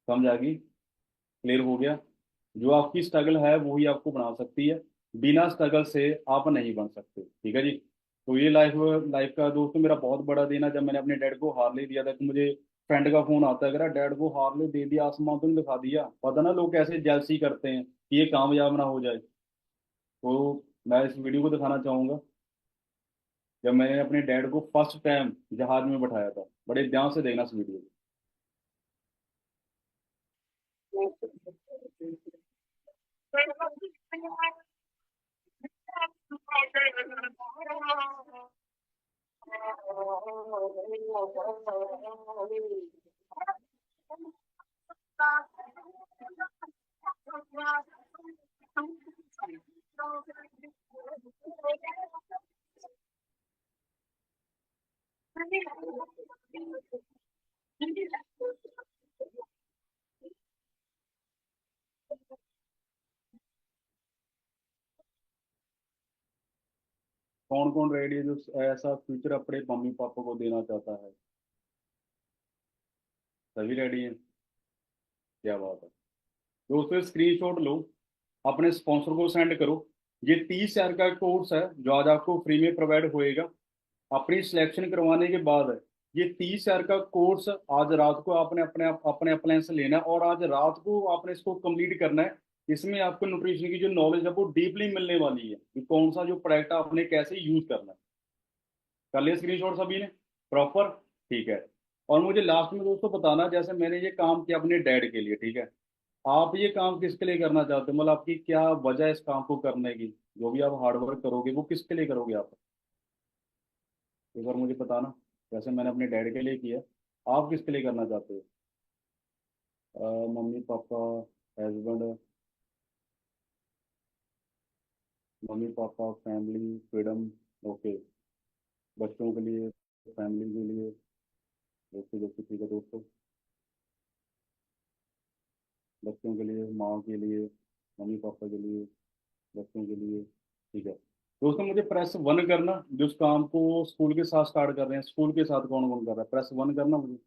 समझ आ गई? क्लियर हो गया? जो आपकी स्ट्रगल है वही आपको बना सकती है, बिना स्ट्रगल से आप नहीं बन सकते, ठीक है जी। तो ये लाइफ लाइफ का दोस्तों मेरा बहुत बड़ा दिन है। जब मैंने अपने डैड को हार्ले दिया था तो मुझे फ्रेंड का फोन आता है, कह रहा डैड को हार्ले दे दिया, आसमान तुम दिखा दिया। पता ना लोग कैसे जेलसी करते हैं कि ये कामयाब ना हो जाए। तो मैं इस वीडियो को दिखाना चाहूंगा जब मैंने अपने डैड को फर्स्ट टाइम जहाज में बैठाया था। बड़े ध्यान से देखना इस वीडियो कौन कौन रेडी है जो ऐसा फ्यूचर अपने मम्मी पापा को देना चाहता है? सभी रेडी हैं? क्या बात है। दोस्तों स्क्रीनशॉट लो, अपने स्पॉन्सर को सेंड करो। ये 30 हजार का कोर्स है जो आज आपको फ्री में प्रोवाइड होएगा। अपनी सिलेक्शन करवाने के बाद ये 30 हजार का कोर्स आज रात को आपने अपने अपने अप्लायंस से लेना है और आज रात को आपने इसको कंप्लीट करना है। इसमें आपको न्यूट्रिशन की जो नॉलेज है वो डीपली मिलने वाली है कि कौन सा जो प्रोडक्ट आपने कैसे यूज करना है। कर लिया स्क्रीनशॉट सभी ने प्रॉपर? ठीक है। और मुझे लास्ट में दोस्तों बताना, जैसे मैंने ये काम किया अपने डैड के लिए, ठीक है, आप ये काम किसके लिए करना चाहते हो? मतलब आपकी क्या वजह है इस काम को करने की? जो भी आप हार्डवर्क करोगे वो किसके लिए करोगे आप? एक बार मुझे बताना। जैसे मैंने अपने डैड के लिए किया, आप किसके लिए करना चाहते हो? Mummy papa, husband, mummy papa, family, freedom. Okay. बच्चों के लिए, फैमिली के लिए। ओके दोस्तों, ठीक है दोस्तों। बच्चों के लिए, माँ के लिए, मम्मी पापा के लिए, बच्चों के लिए। ठीक है दोस्तों, मुझे प्रेस वन करना जो उस काम को स्कूल के साथ स्टार्ट कर रहे हैं। स्कूल के साथ कौन कौन कर रहा है? प्रेस वन करना मुझे।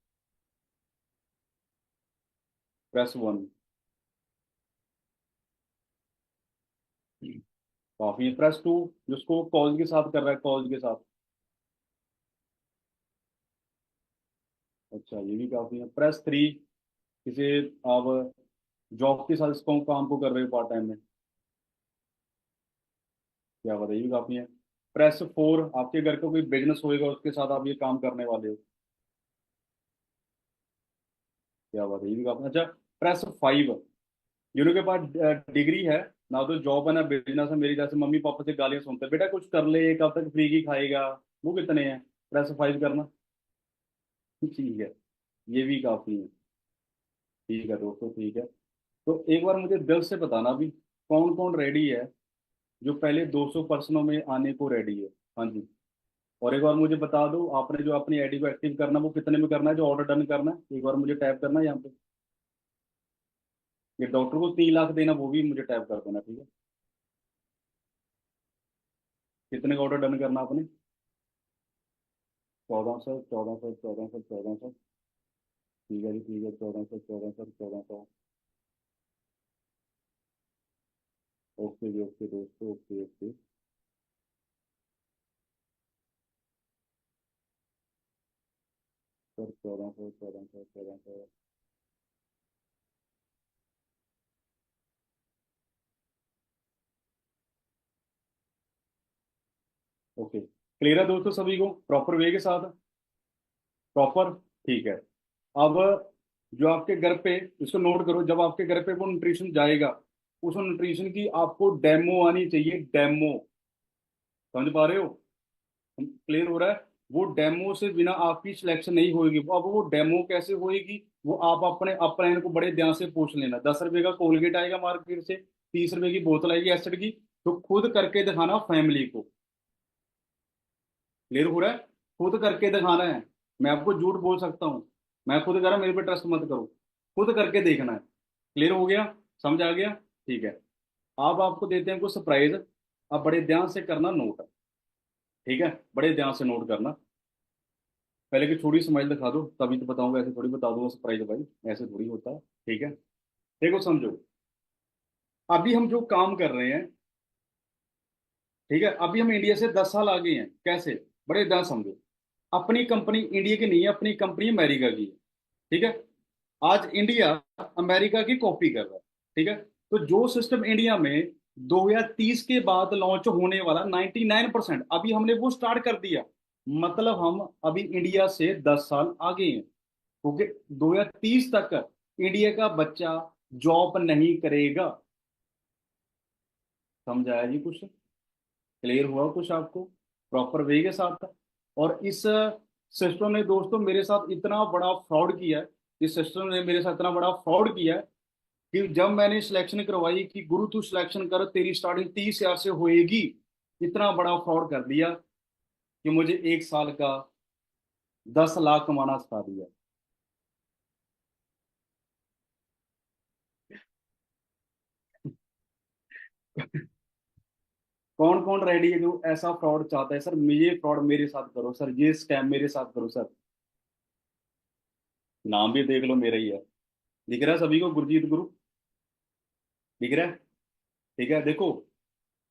Press one. काफी है। प्रेस टू जिसको कॉलेज के साथ कर रहा है, कॉलेज के साथ। अच्छा, ये भी काफी है। प्रेस थ्री किसी आप जॉब के साथ इसको काम को कर रहे हो पार्ट टाइम में। क्या बताइए, ये भी काफी है। प्रेस फोर आपके घर का कोई बिजनेस होएगा उसके साथ आप ये काम करने वाले हो। क्या बात है, ये भी काफी अच्छा। प्रेस फाइव जिनके पास डिग्री है, ना तो जॉब है ना बिजनेस है, मेरी जैसे मम्मी पापा से गालियां सुनते हैं, बेटा कुछ कर ले, कब तक फ्री की खाएगा, वो कितने हैं? प्रेस फाइव करना। ठीक है, ये भी काफी है। ठीक है दोस्तों, ठीक है। तो एक बार मुझे दिल से बताना भी, कौन कौन रेडी है जो पहले 200 पर्सनों में आने को रेडी है? हाँ जी। और एक बार मुझे बता दो, आपने जो अपनी आईडी को एक्टिव करना वो कितने में करना है? जो ऑर्डर डन करना है एक बार मुझे टैप करना है यहाँ पे। ये डॉक्टर को 3 लाख देना वो भी मुझे टैप कर देना, ठीक है। कितने का ऑर्डर डन करना आपने? 1400, 1400, 1400, 1400। ठीक है जी, ठीक है। 1400, 1400, 1400। ओके जी, ओके दोस्तों, okay okay. Sir 1400, 1400, 1400। Okay, clear है दोस्तों सभी को प्रॉपर वे के साथ? प्रॉपर, ठीक है। अब जो आपके घर पे, इसको नोट करो, जब आपके घर पे वो न्यूट्रिशन जाएगा, उस न्यूट्रिशन की आपको डेमो आनी चाहिए, डेमो। समझ पा रहे हो? क्लियर हो रहा है? वो डेमो से बिना आपकी सिलेक्शन नहीं होगी। अब वो डेमो कैसे होएगी? वो आप अपने अपलाइन को बड़े ध्यान से पूछ लेना। 10 रुपए का कोलगेट आएगा मार्केट से, 30 रुपए की बोतल आएगी एसिड की, तो खुद करके दिखाना फैमिली को। क्लियर हो रहा है? खुद करके दिखाना है। मैं आपको झूठ बोल सकता हूँ, मैं खुद करा, मेरे पे ट्रस्ट मत करो, खुद करके देखना है। क्लियर हो गया? समझ आ गया? ठीक है। अब आपको देते हैं कुछ सरप्राइज। अब बड़े ध्यान से करना नोट, ठीक है, बड़े ध्यान से नोट करना। पहले की थोड़ी स्माइल दिखा दो तभी तो बताऊंगा, ऐसे थोड़ी बता दूंगा सरप्राइज भाई, ऐसे थोड़ी होता है। ठीक है, देखो समझो, अभी हम जो काम कर रहे हैं, ठीक है, अभी हम इंडिया से 10 साल आगे हैं। कैसे? बड़े ध्यान समझो। अपनी कंपनी इंडिया की नहीं है, अपनी कंपनी अमेरिका की है। ठीक है। आज इंडिया अमेरिका की कॉपी कर रहा है। ठीक है। तो जो सिस्टम इंडिया में 2030 के बाद लॉन्च होने वाला 99%, अभी हमने वो स्टार्ट कर दिया। मतलब हम अभी इंडिया से 10 साल आगे हैं, क्योंकि 2030 तक इंडिया का बच्चा जॉब नहीं करेगा। समझ आया जी कुछ? क्लियर हुआ कुछ आपको? प्रॉपर वे के साथ। और इस सिस्टम ने दोस्तों मेरे साथ इतना बड़ा फ्रॉड किया है, इस सिस्टम ने मेरे साथ इतना बड़ा फ्रॉड किया है कि जब मैंने सिलेक्शन करवाई कि गुरु तू सिलेक्शन कर, तेरी स्टार्टिंग 30 हजार से होएगी, इतना बड़ा फ्रॉड कर दिया कि मुझे 1 साल का 10 लाख कमाना सिखा दिया। कौन कौन रेडी है जो ऐसा फ्रॉड चाहता है? सर ये फ्रॉड मेरे साथ करो सर, ये स्कैम मेरे साथ करो सर। नाम भी देख लो, मेरा ही है। दिख रहा है सभी को, गुरजीत गुरु दिख रहा है? ठीक है, देखो।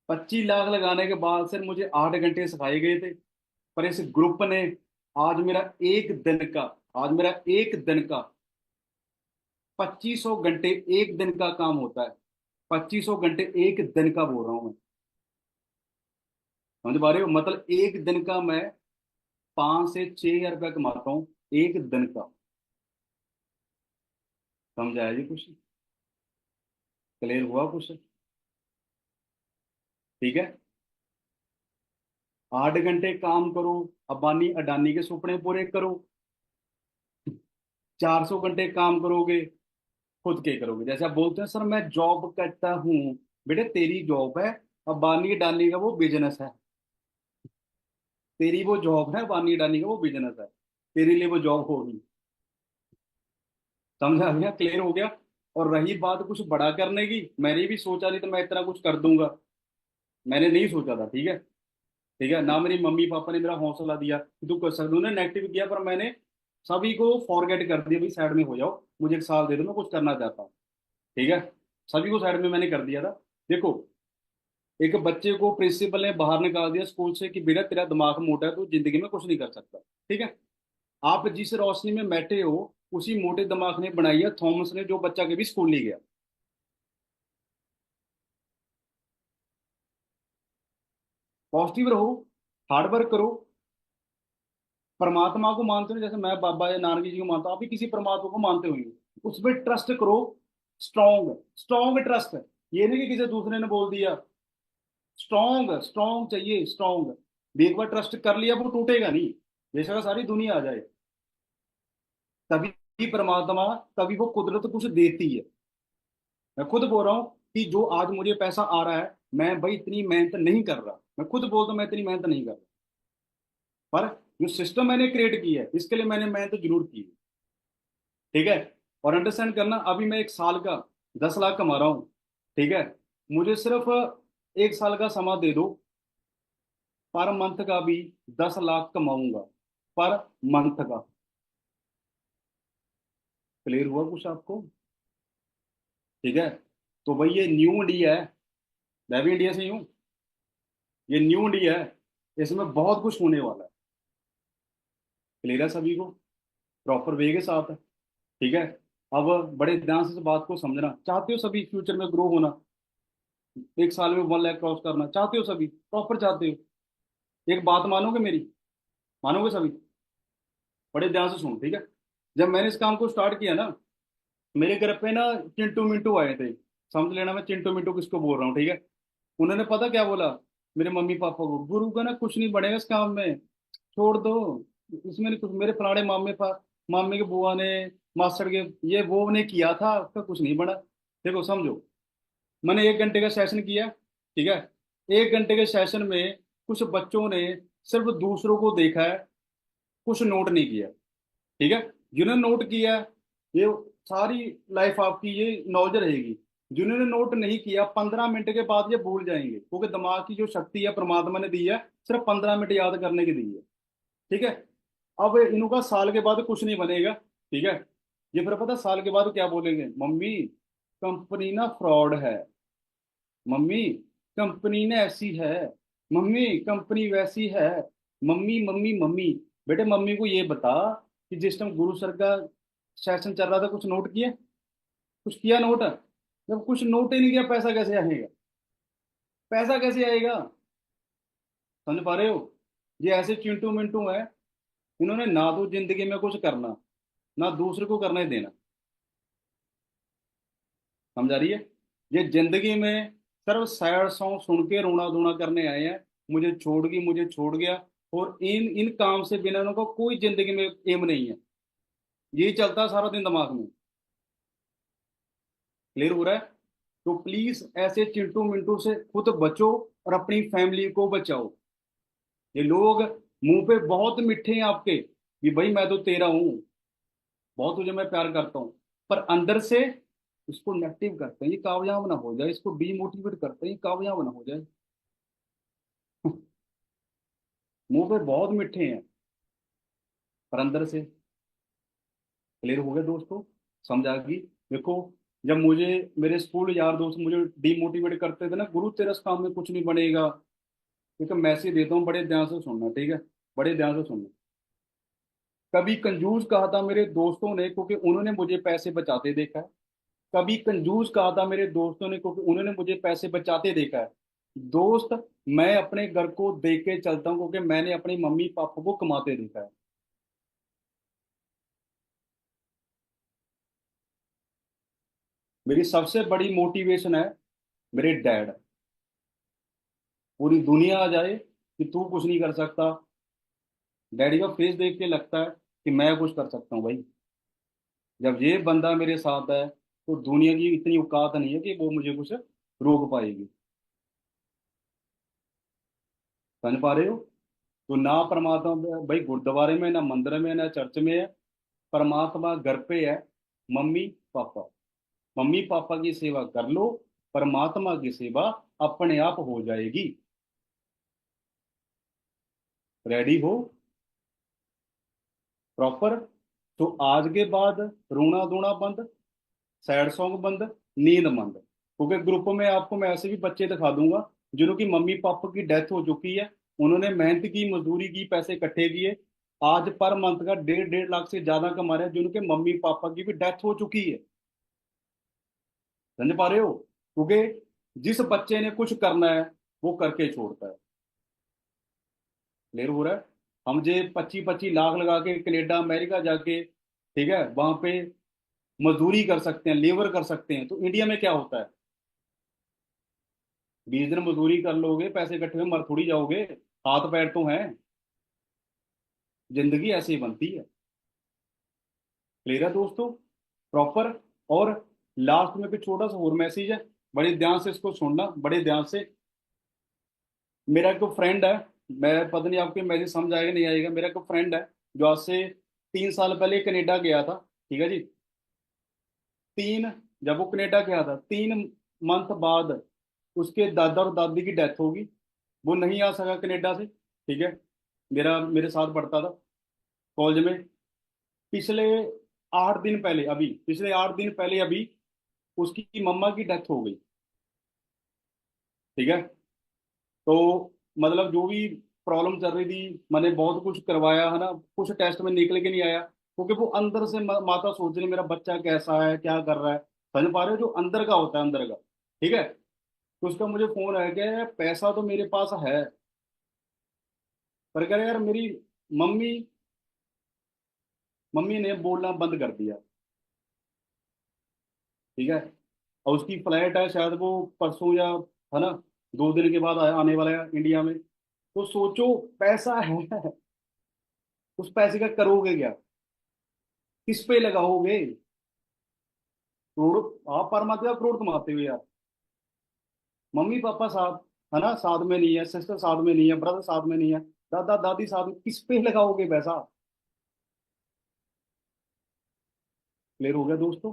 25 लाख लगाने के बाद सर मुझे 8 घंटे सिखाए गए थे, पर इस ग्रुप ने आज मेरा एक दिन का आज मेरा एक दिन का 2500 घंटे, एक दिन का काम होता है। 2500 घंटे एक दिन का बोल रहा हूं मैं। समझ पा रहे हो? मतलब एक दिन का मैं 5 से 6 हजार रुपया कमाता हूँ, एक दिन का। समझ आया जी कुछ? क्लियर हुआ कुछ? ठीक है। 8 घंटे काम करो, अंबानी अडानी के सपने पूरे करो। 400 घंटे काम करोगे, खुद के करोगे। जैसे आप बोलते हैं सर मैं जॉब करता हूँ, बेटे तेरी जॉब है, अंबानी अडानी का वो बिजनेस है। तेरी वो जॉब है, अंबानी अडानी का वो बिजनेस है, तेरे लिए वो जॉब होगी। समझा गया? क्लियर हो गया? और रही बात कुछ बड़ा करने की, मैंने भी सोचा नहीं तो मैं इतना कुछ कर दूंगा। मैंने नहीं सोचा था। ठीक है। ठीक है ना, मेरी मम्मी पापा ने मेरा हौसला दिया कि तू कर सकता, उन्होंने नेगेटिव किया, पर मैंने सभी को फॉरगेट कर दिया, भाई साइड में हो जाओ, मुझे 1 साल दे दो, मैं कुछ करना चाहता हूँ। ठीक है। सभी को साइड में मैंने कर दिया था। देखो, एक बच्चे को प्रिंसिपल ने बाहर निकाल दिया स्कूल से कि बेटा तेरा दिमाग मोटा है, तू जिंदगी में कुछ नहीं कर सकता। ठीक है। आप जिस रोशनी में बैठे हो, उसी मोटे दिमाग ने बनाई है थॉमस ने, जो बच्चा कभी स्कूल नहीं गया। पॉजिटिव रहो, हार्ड वर्क करो। परमात्मा को मानते हो जैसे मैं बाबा या नानक जी को मानता हूँ, आप भी किसी परमात्मा को मानते होंगे। उसमें ट्रस्ट करो। Strong strong trust. ये नहीं कि किसी दूसरे ने बोल दिया। स्ट्रॉन्ग स्ट्रॉन्ग चाहिए, स्ट्रॉन्ग। एक बार ट्रस्ट कर लिया वो टूटेगा नहीं, बेशक सारी दुनिया आ जाए। तभी परमात्मा, तभी वो कुदरत कुछ देती है। मैं खुद बोल रहा हूँ कि जो आज मुझे पैसा आ रहा है, मैं भाई इतनी मेहनत नहीं कर रहा। मैं खुद बोलता हूँ मैं इतनी मेहनत नहीं कर रहा, पर जो सिस्टम मैंने क्रिएट की है इसके लिए मैंने मेहनत जरूर की है। ठीक है। और अंडरस्टैंड करना, अभी मैं 1 साल का 10 लाख कमा रहा हूँ। ठीक है। मुझे सिर्फ 1 साल का समा दे दो, पर मंथ का भी 10 लाख कमाऊंगा, पर मंथ का। क्लियर हुआ कुछ आपको? ठीक है। तो भाई ये न्यू इंडिया है, मैं भी इंडिया से ही हूँ। ये न्यू इंडिया है, इसमें बहुत कुछ होने वाला है। क्लियर है सभी को? प्रॉपर वे के साथ है। ठीक है। अब बड़े ध्यान से इस बात को समझना, चाहते हो सभी फ्यूचर में ग्रो होना, 1 साल में 1 लाख क्रॉस करना चाहते हो सभी? प्रॉपर चाहते हो? एक बात मानोगे मेरी? मानोगे सभी? बड़े ध्यान से सुनो। ठीक है। जब मैंने इस काम को स्टार्ट किया ना, मेरे घर पे ना चिंटू मिंटू आए थे। समझ लेना मैं चिंटू मिंटू किसको बोल रहा हूँ। ठीक है। उन्होंने पता क्या बोला मेरे मम्मी पापा को? गुरु का ना कुछ नहीं बढ़ेगा इस काम में, छोड़ दो, इसमें नहीं कुछ। मेरे फलाने मामे के बुआ ने, मास्टर के, ये वो ने किया था, उसका कुछ नहीं बना। देखो समझो, मैंने 1 घंटे का सेशन किया। ठीक है। 1 घंटे के सेशन में कुछ बच्चों ने सिर्फ दूसरों को देखा है, कुछ नोट नहीं किया। ठीक है। जिन्होंने नोट किया, ये सारी लाइफ आपकी ये नॉलेज रहेगी। जिन्होंने नोट नहीं किया, 15 मिनट के बाद ये भूल जाएंगे, क्योंकि दिमाग की जो शक्ति है परमात्मा ने दी है, सिर्फ 15 मिनट याद करने की दी है। ठीक है। अब इनका साल के बाद कुछ नहीं बनेगा। ठीक है। ये फिर पता साल के बाद क्या बोलेंगे? मम्मी कंपनी ना फ्रॉड है, मम्मी कंपनी ने ऐसी है, मम्मी कंपनी वैसी है, मम्मी मम्मी मम्मी। बेटे मम्मी को ये बता कि जिस टाइम गुरु सर का सेशन चल रहा था, कुछ नोट किया? कुछ किया नोट? जब कुछ नोट ही नहीं किया, पैसा कैसे आएगा? पैसा कैसे आएगा? समझ पा रहे हो? ये ऐसे चिंटू मिंटू है, इन्होंने ना तो जिंदगी में कुछ करना, ना दूसरे को करने देना। समझ आ रही है? ये जिंदगी में सिर्फ सैड सॉन्ग सुन के रोना धोना करने आए हैं, मुझे छोड़ गई, मुझे छोड़ गया। और इन इन काम से बिना इनका कोई जिंदगी में एम नहीं है। यही चलता है सारा दिन दिमाग में। क्लियर हो रहा है? तो प्लीज ऐसे चिंटू मिंटू से खुद बचो और अपनी फैमिली को बचाओ। ये लोग मुंह पे बहुत मीठे हैं आपके कि भाई मैं तो तेरा हूं, बहुत तुझे मैं प्यार करता हूं, पर अंदर से इसको नेगेटिव करते हैं, ये कामयाब ना हो जाए, इसको डीमोटिवेट करते हैं, ये कामयाब ना हो जाए। मुंह पे बहुत मीठे हैं, पर अंदर से। क्लियर हो गया दोस्तों? समझ आ गई? देखो, जब मुझे मेरे स्कूल यार दोस्त मुझे डीमोटिवेट करते थे ना, गुरु तेरा इस काम में कुछ नहीं बनेगा, ठीक है, मैसेज देता हूँ, बड़े ध्यान से सुनना, ठीक है? बड़े ध्यान से सुनना। कभी कंजूस कहा था मेरे दोस्तों ने, क्योंकि उन्होंने मुझे पैसे बचाते देखा है। कभी कंजूस कहा था मेरे दोस्तों ने, क्योंकि उन्होंने मुझे पैसे बचाते देखा है। दोस्त, मैं अपने घर को देख के चलता हूँ, क्योंकि मैंने अपनी मम्मी पापा को कमाते देखा है। मेरी सबसे बड़ी मोटिवेशन है मेरे डैड। पूरी दुनिया आ जाए कि तू कुछ नहीं कर सकता, डैडी का फेस देख के लगता है कि मैं कुछ कर सकता हूँ भाई। जब ये बंदा मेरे साथ है, तो दुनिया की इतनी औकात नहीं है कि वो मुझे कुछ रोक पाएगी। समझ पा रहे हो? तो ना परमात्मा भाई गुरुद्वारे में, ना मंदिर में, ना चर्च में है। परमात्मा घर पे है, मम्मी पापा। मम्मी पापा की सेवा कर लो, परमात्मा की सेवा अपने आप हो जाएगी। रेडी हो? प्रॉपर? तो आज के बाद रोना धोना बंद, सैड सॉन्ग बंद, नींद बंद। क्योंकि ग्रुप में आपको मैं ऐसे भी बच्चे दिखा दूंगा जिन्हों की मम्मी पापा की डेथ हो चुकी है। उन्होंने मेहनत की, मजदूरी की, पैसे इकट्ठे किए, आज पर मंथ का 1.5 1.5 लाख से ज्यादा कमा रहे हैं, जिनके मम्मी पापा की भी डेथ हो चुकी है। समझ पा रहे हो? क्योंकि जिस बच्चे ने कुछ करना है, वो करके छोड़ता है। क्लियर हो रहा है? हम जे 25 25 लाख लगा के कनेडा अमेरिका जाके, ठीक है, वहां पे मजदूरी कर सकते हैं, लेबर कर सकते हैं, तो इंडिया में क्या होता है? 20 दिन मजदूरी कर लोगे, पैसे इकट्ठे में मर थोड़ी जाओगे। हाथ पैर तो हैं। जिंदगी ऐसे ही बनती है। क्लियर है दोस्तों? प्रॉपर? और लास्ट में कुछ छोटा सा और मैसेज है, बड़े ध्यान से इसको सुनना, बड़े ध्यान से। मेरा एक फ्रेंड है, मैं पता नहीं आपको मैसेज समझ आएगा नहीं आएगा। मेरा एक फ्रेंड है जो आज से 3 साल पहले कनेडा गया था, ठीक है जी। तीन जब वो कनेडा गया था, 3 मंथ बाद उसके दादा और दादी की डेथ होगी। वो नहीं आ सका कनेडा से, ठीक है। मेरे साथ पढ़ता था कॉलेज में। पिछले 8 दिन पहले अभी, पिछले 8 दिन पहले अभी उसकी मम्मा की डेथ हो गई, ठीक है। तो मतलब जो भी प्रॉब्लम चल रही थी, मैंने बहुत कुछ करवाया है ना, कुछ टेस्ट में निकल के नहीं आया, क्योंकि वो अंदर से माता सोच रही मेरा बच्चा कैसा है, क्या कर रहा है। समझ पा रहे हो? जो अंदर का होता है, अंदर का, ठीक है। तो उसका मुझे फोन आया कि पैसा तो मेरे पास है, पर कह रहे यार मेरी मम्मी मम्मी ने बोलना बंद कर दिया, ठीक है। और उसकी फ्लाइट है शायद, वो परसों या, है ना, 2 दिन के बाद आने वाला है इंडिया में। तो सोचो, पैसा है, उस पैसे का करोगे क्या? किस पे लगाओगे? करोड़? आप परमात्मा करोड़ कमाते हो यार। मम्मी पापा साथ, है ना, साथ में नहीं है, सिस्टर साथ में नहीं है, ब्रदर साथ में नहीं है, दादा दादी साथ में, किस पे लगाओगे पैसा? क्लियर हो गया दोस्तों?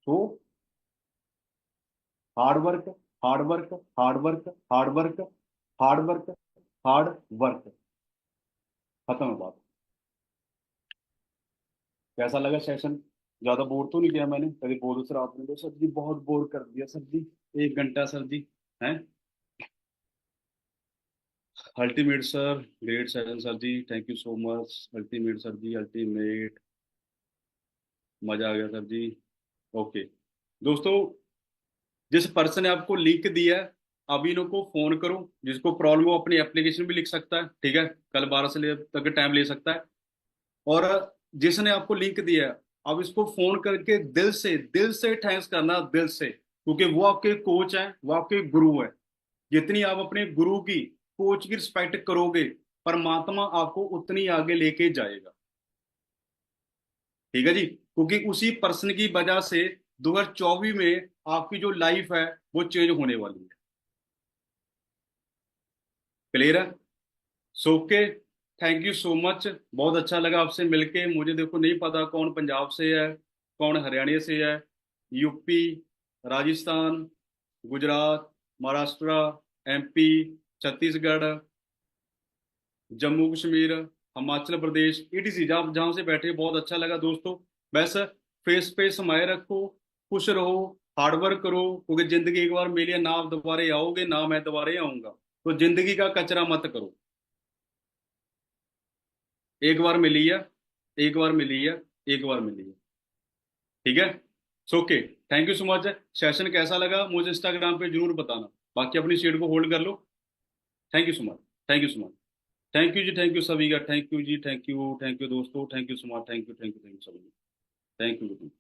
तो hard work, hard work, hard work, hard work, hard work, hard work. खत्म है बात। कैसा लगा सेशन? ज्यादा बोर तो नहीं किया मैंने? कभी बोर से रात में तो सर जी बहुत बोर कर दिया सर जी, 1 घंटा सर जी, हैं? Ultimate sir, great session sir जी, thank you so much. Ultimate sir जी, अल्टीमेट, मजा आ गया सर जी। ओके दोस्तों, जिस पर्सन ने आपको लिंक दिया है, अभी इनको फोन करो। जिसको प्रॉब्लम हो अपनी एप्लीकेशन भी लिख सकता है, ठीक है, कल 12 से तक टाइम ले सकता है। और जिसने आपको लिंक दिया है, अब इसको फोन करके दिल से थैंक्स करना, दिल से, क्योंकि वो आपके कोच हैं, वो आपके गुरु हैं। जितनी आप अपने गुरु की, कोच की रिस्पेक्ट करोगे, परमात्मा आपको उतनी आगे लेके जाएगा। ठीक है जी, क्योंकि उसी पर्सन की वजह से 2024 में आपकी जो लाइफ है वो चेंज होने वाली है। क्लियर है? सो के, थैंक यू सो मच। बहुत अच्छा लगा आपसे मिलके। मुझे देखो नहीं पता कौन पंजाब से है, कौन हरियाणा से है, UP, Rajasthan, Gujarat, Maharashtra, MP, Chhattisgarh, Jammu Kashmir, Himachal Pradesh, etc, जहाँ जहाँ से बैठे, बहुत अच्छा लगा दोस्तों। बस फेस पे समाये रखो, खुश रहो, हार्डवर्क करो, क्योंकि जिंदगी एक बार मिली है, ना आप दोबारा आओगे ना मैं दोबारा आऊंगा। तो जिंदगी का कचरा मत करो। एक बार मिली है, एक बार मिली है, एक बार मिली है। ठीक है, okay, thank you so much. Session कैसा लगा मुझे इंस्टाग्राम पे जरूर बताना। बाकी अपनी सीट को होल्ड कर लो। Thank you so much, thank you so much. Thank you जी, थैंक यू सभी का, थैंक यू जी, थैंक यू दोस्तों, thank you so much, thank you, thank you सभी। Thank you.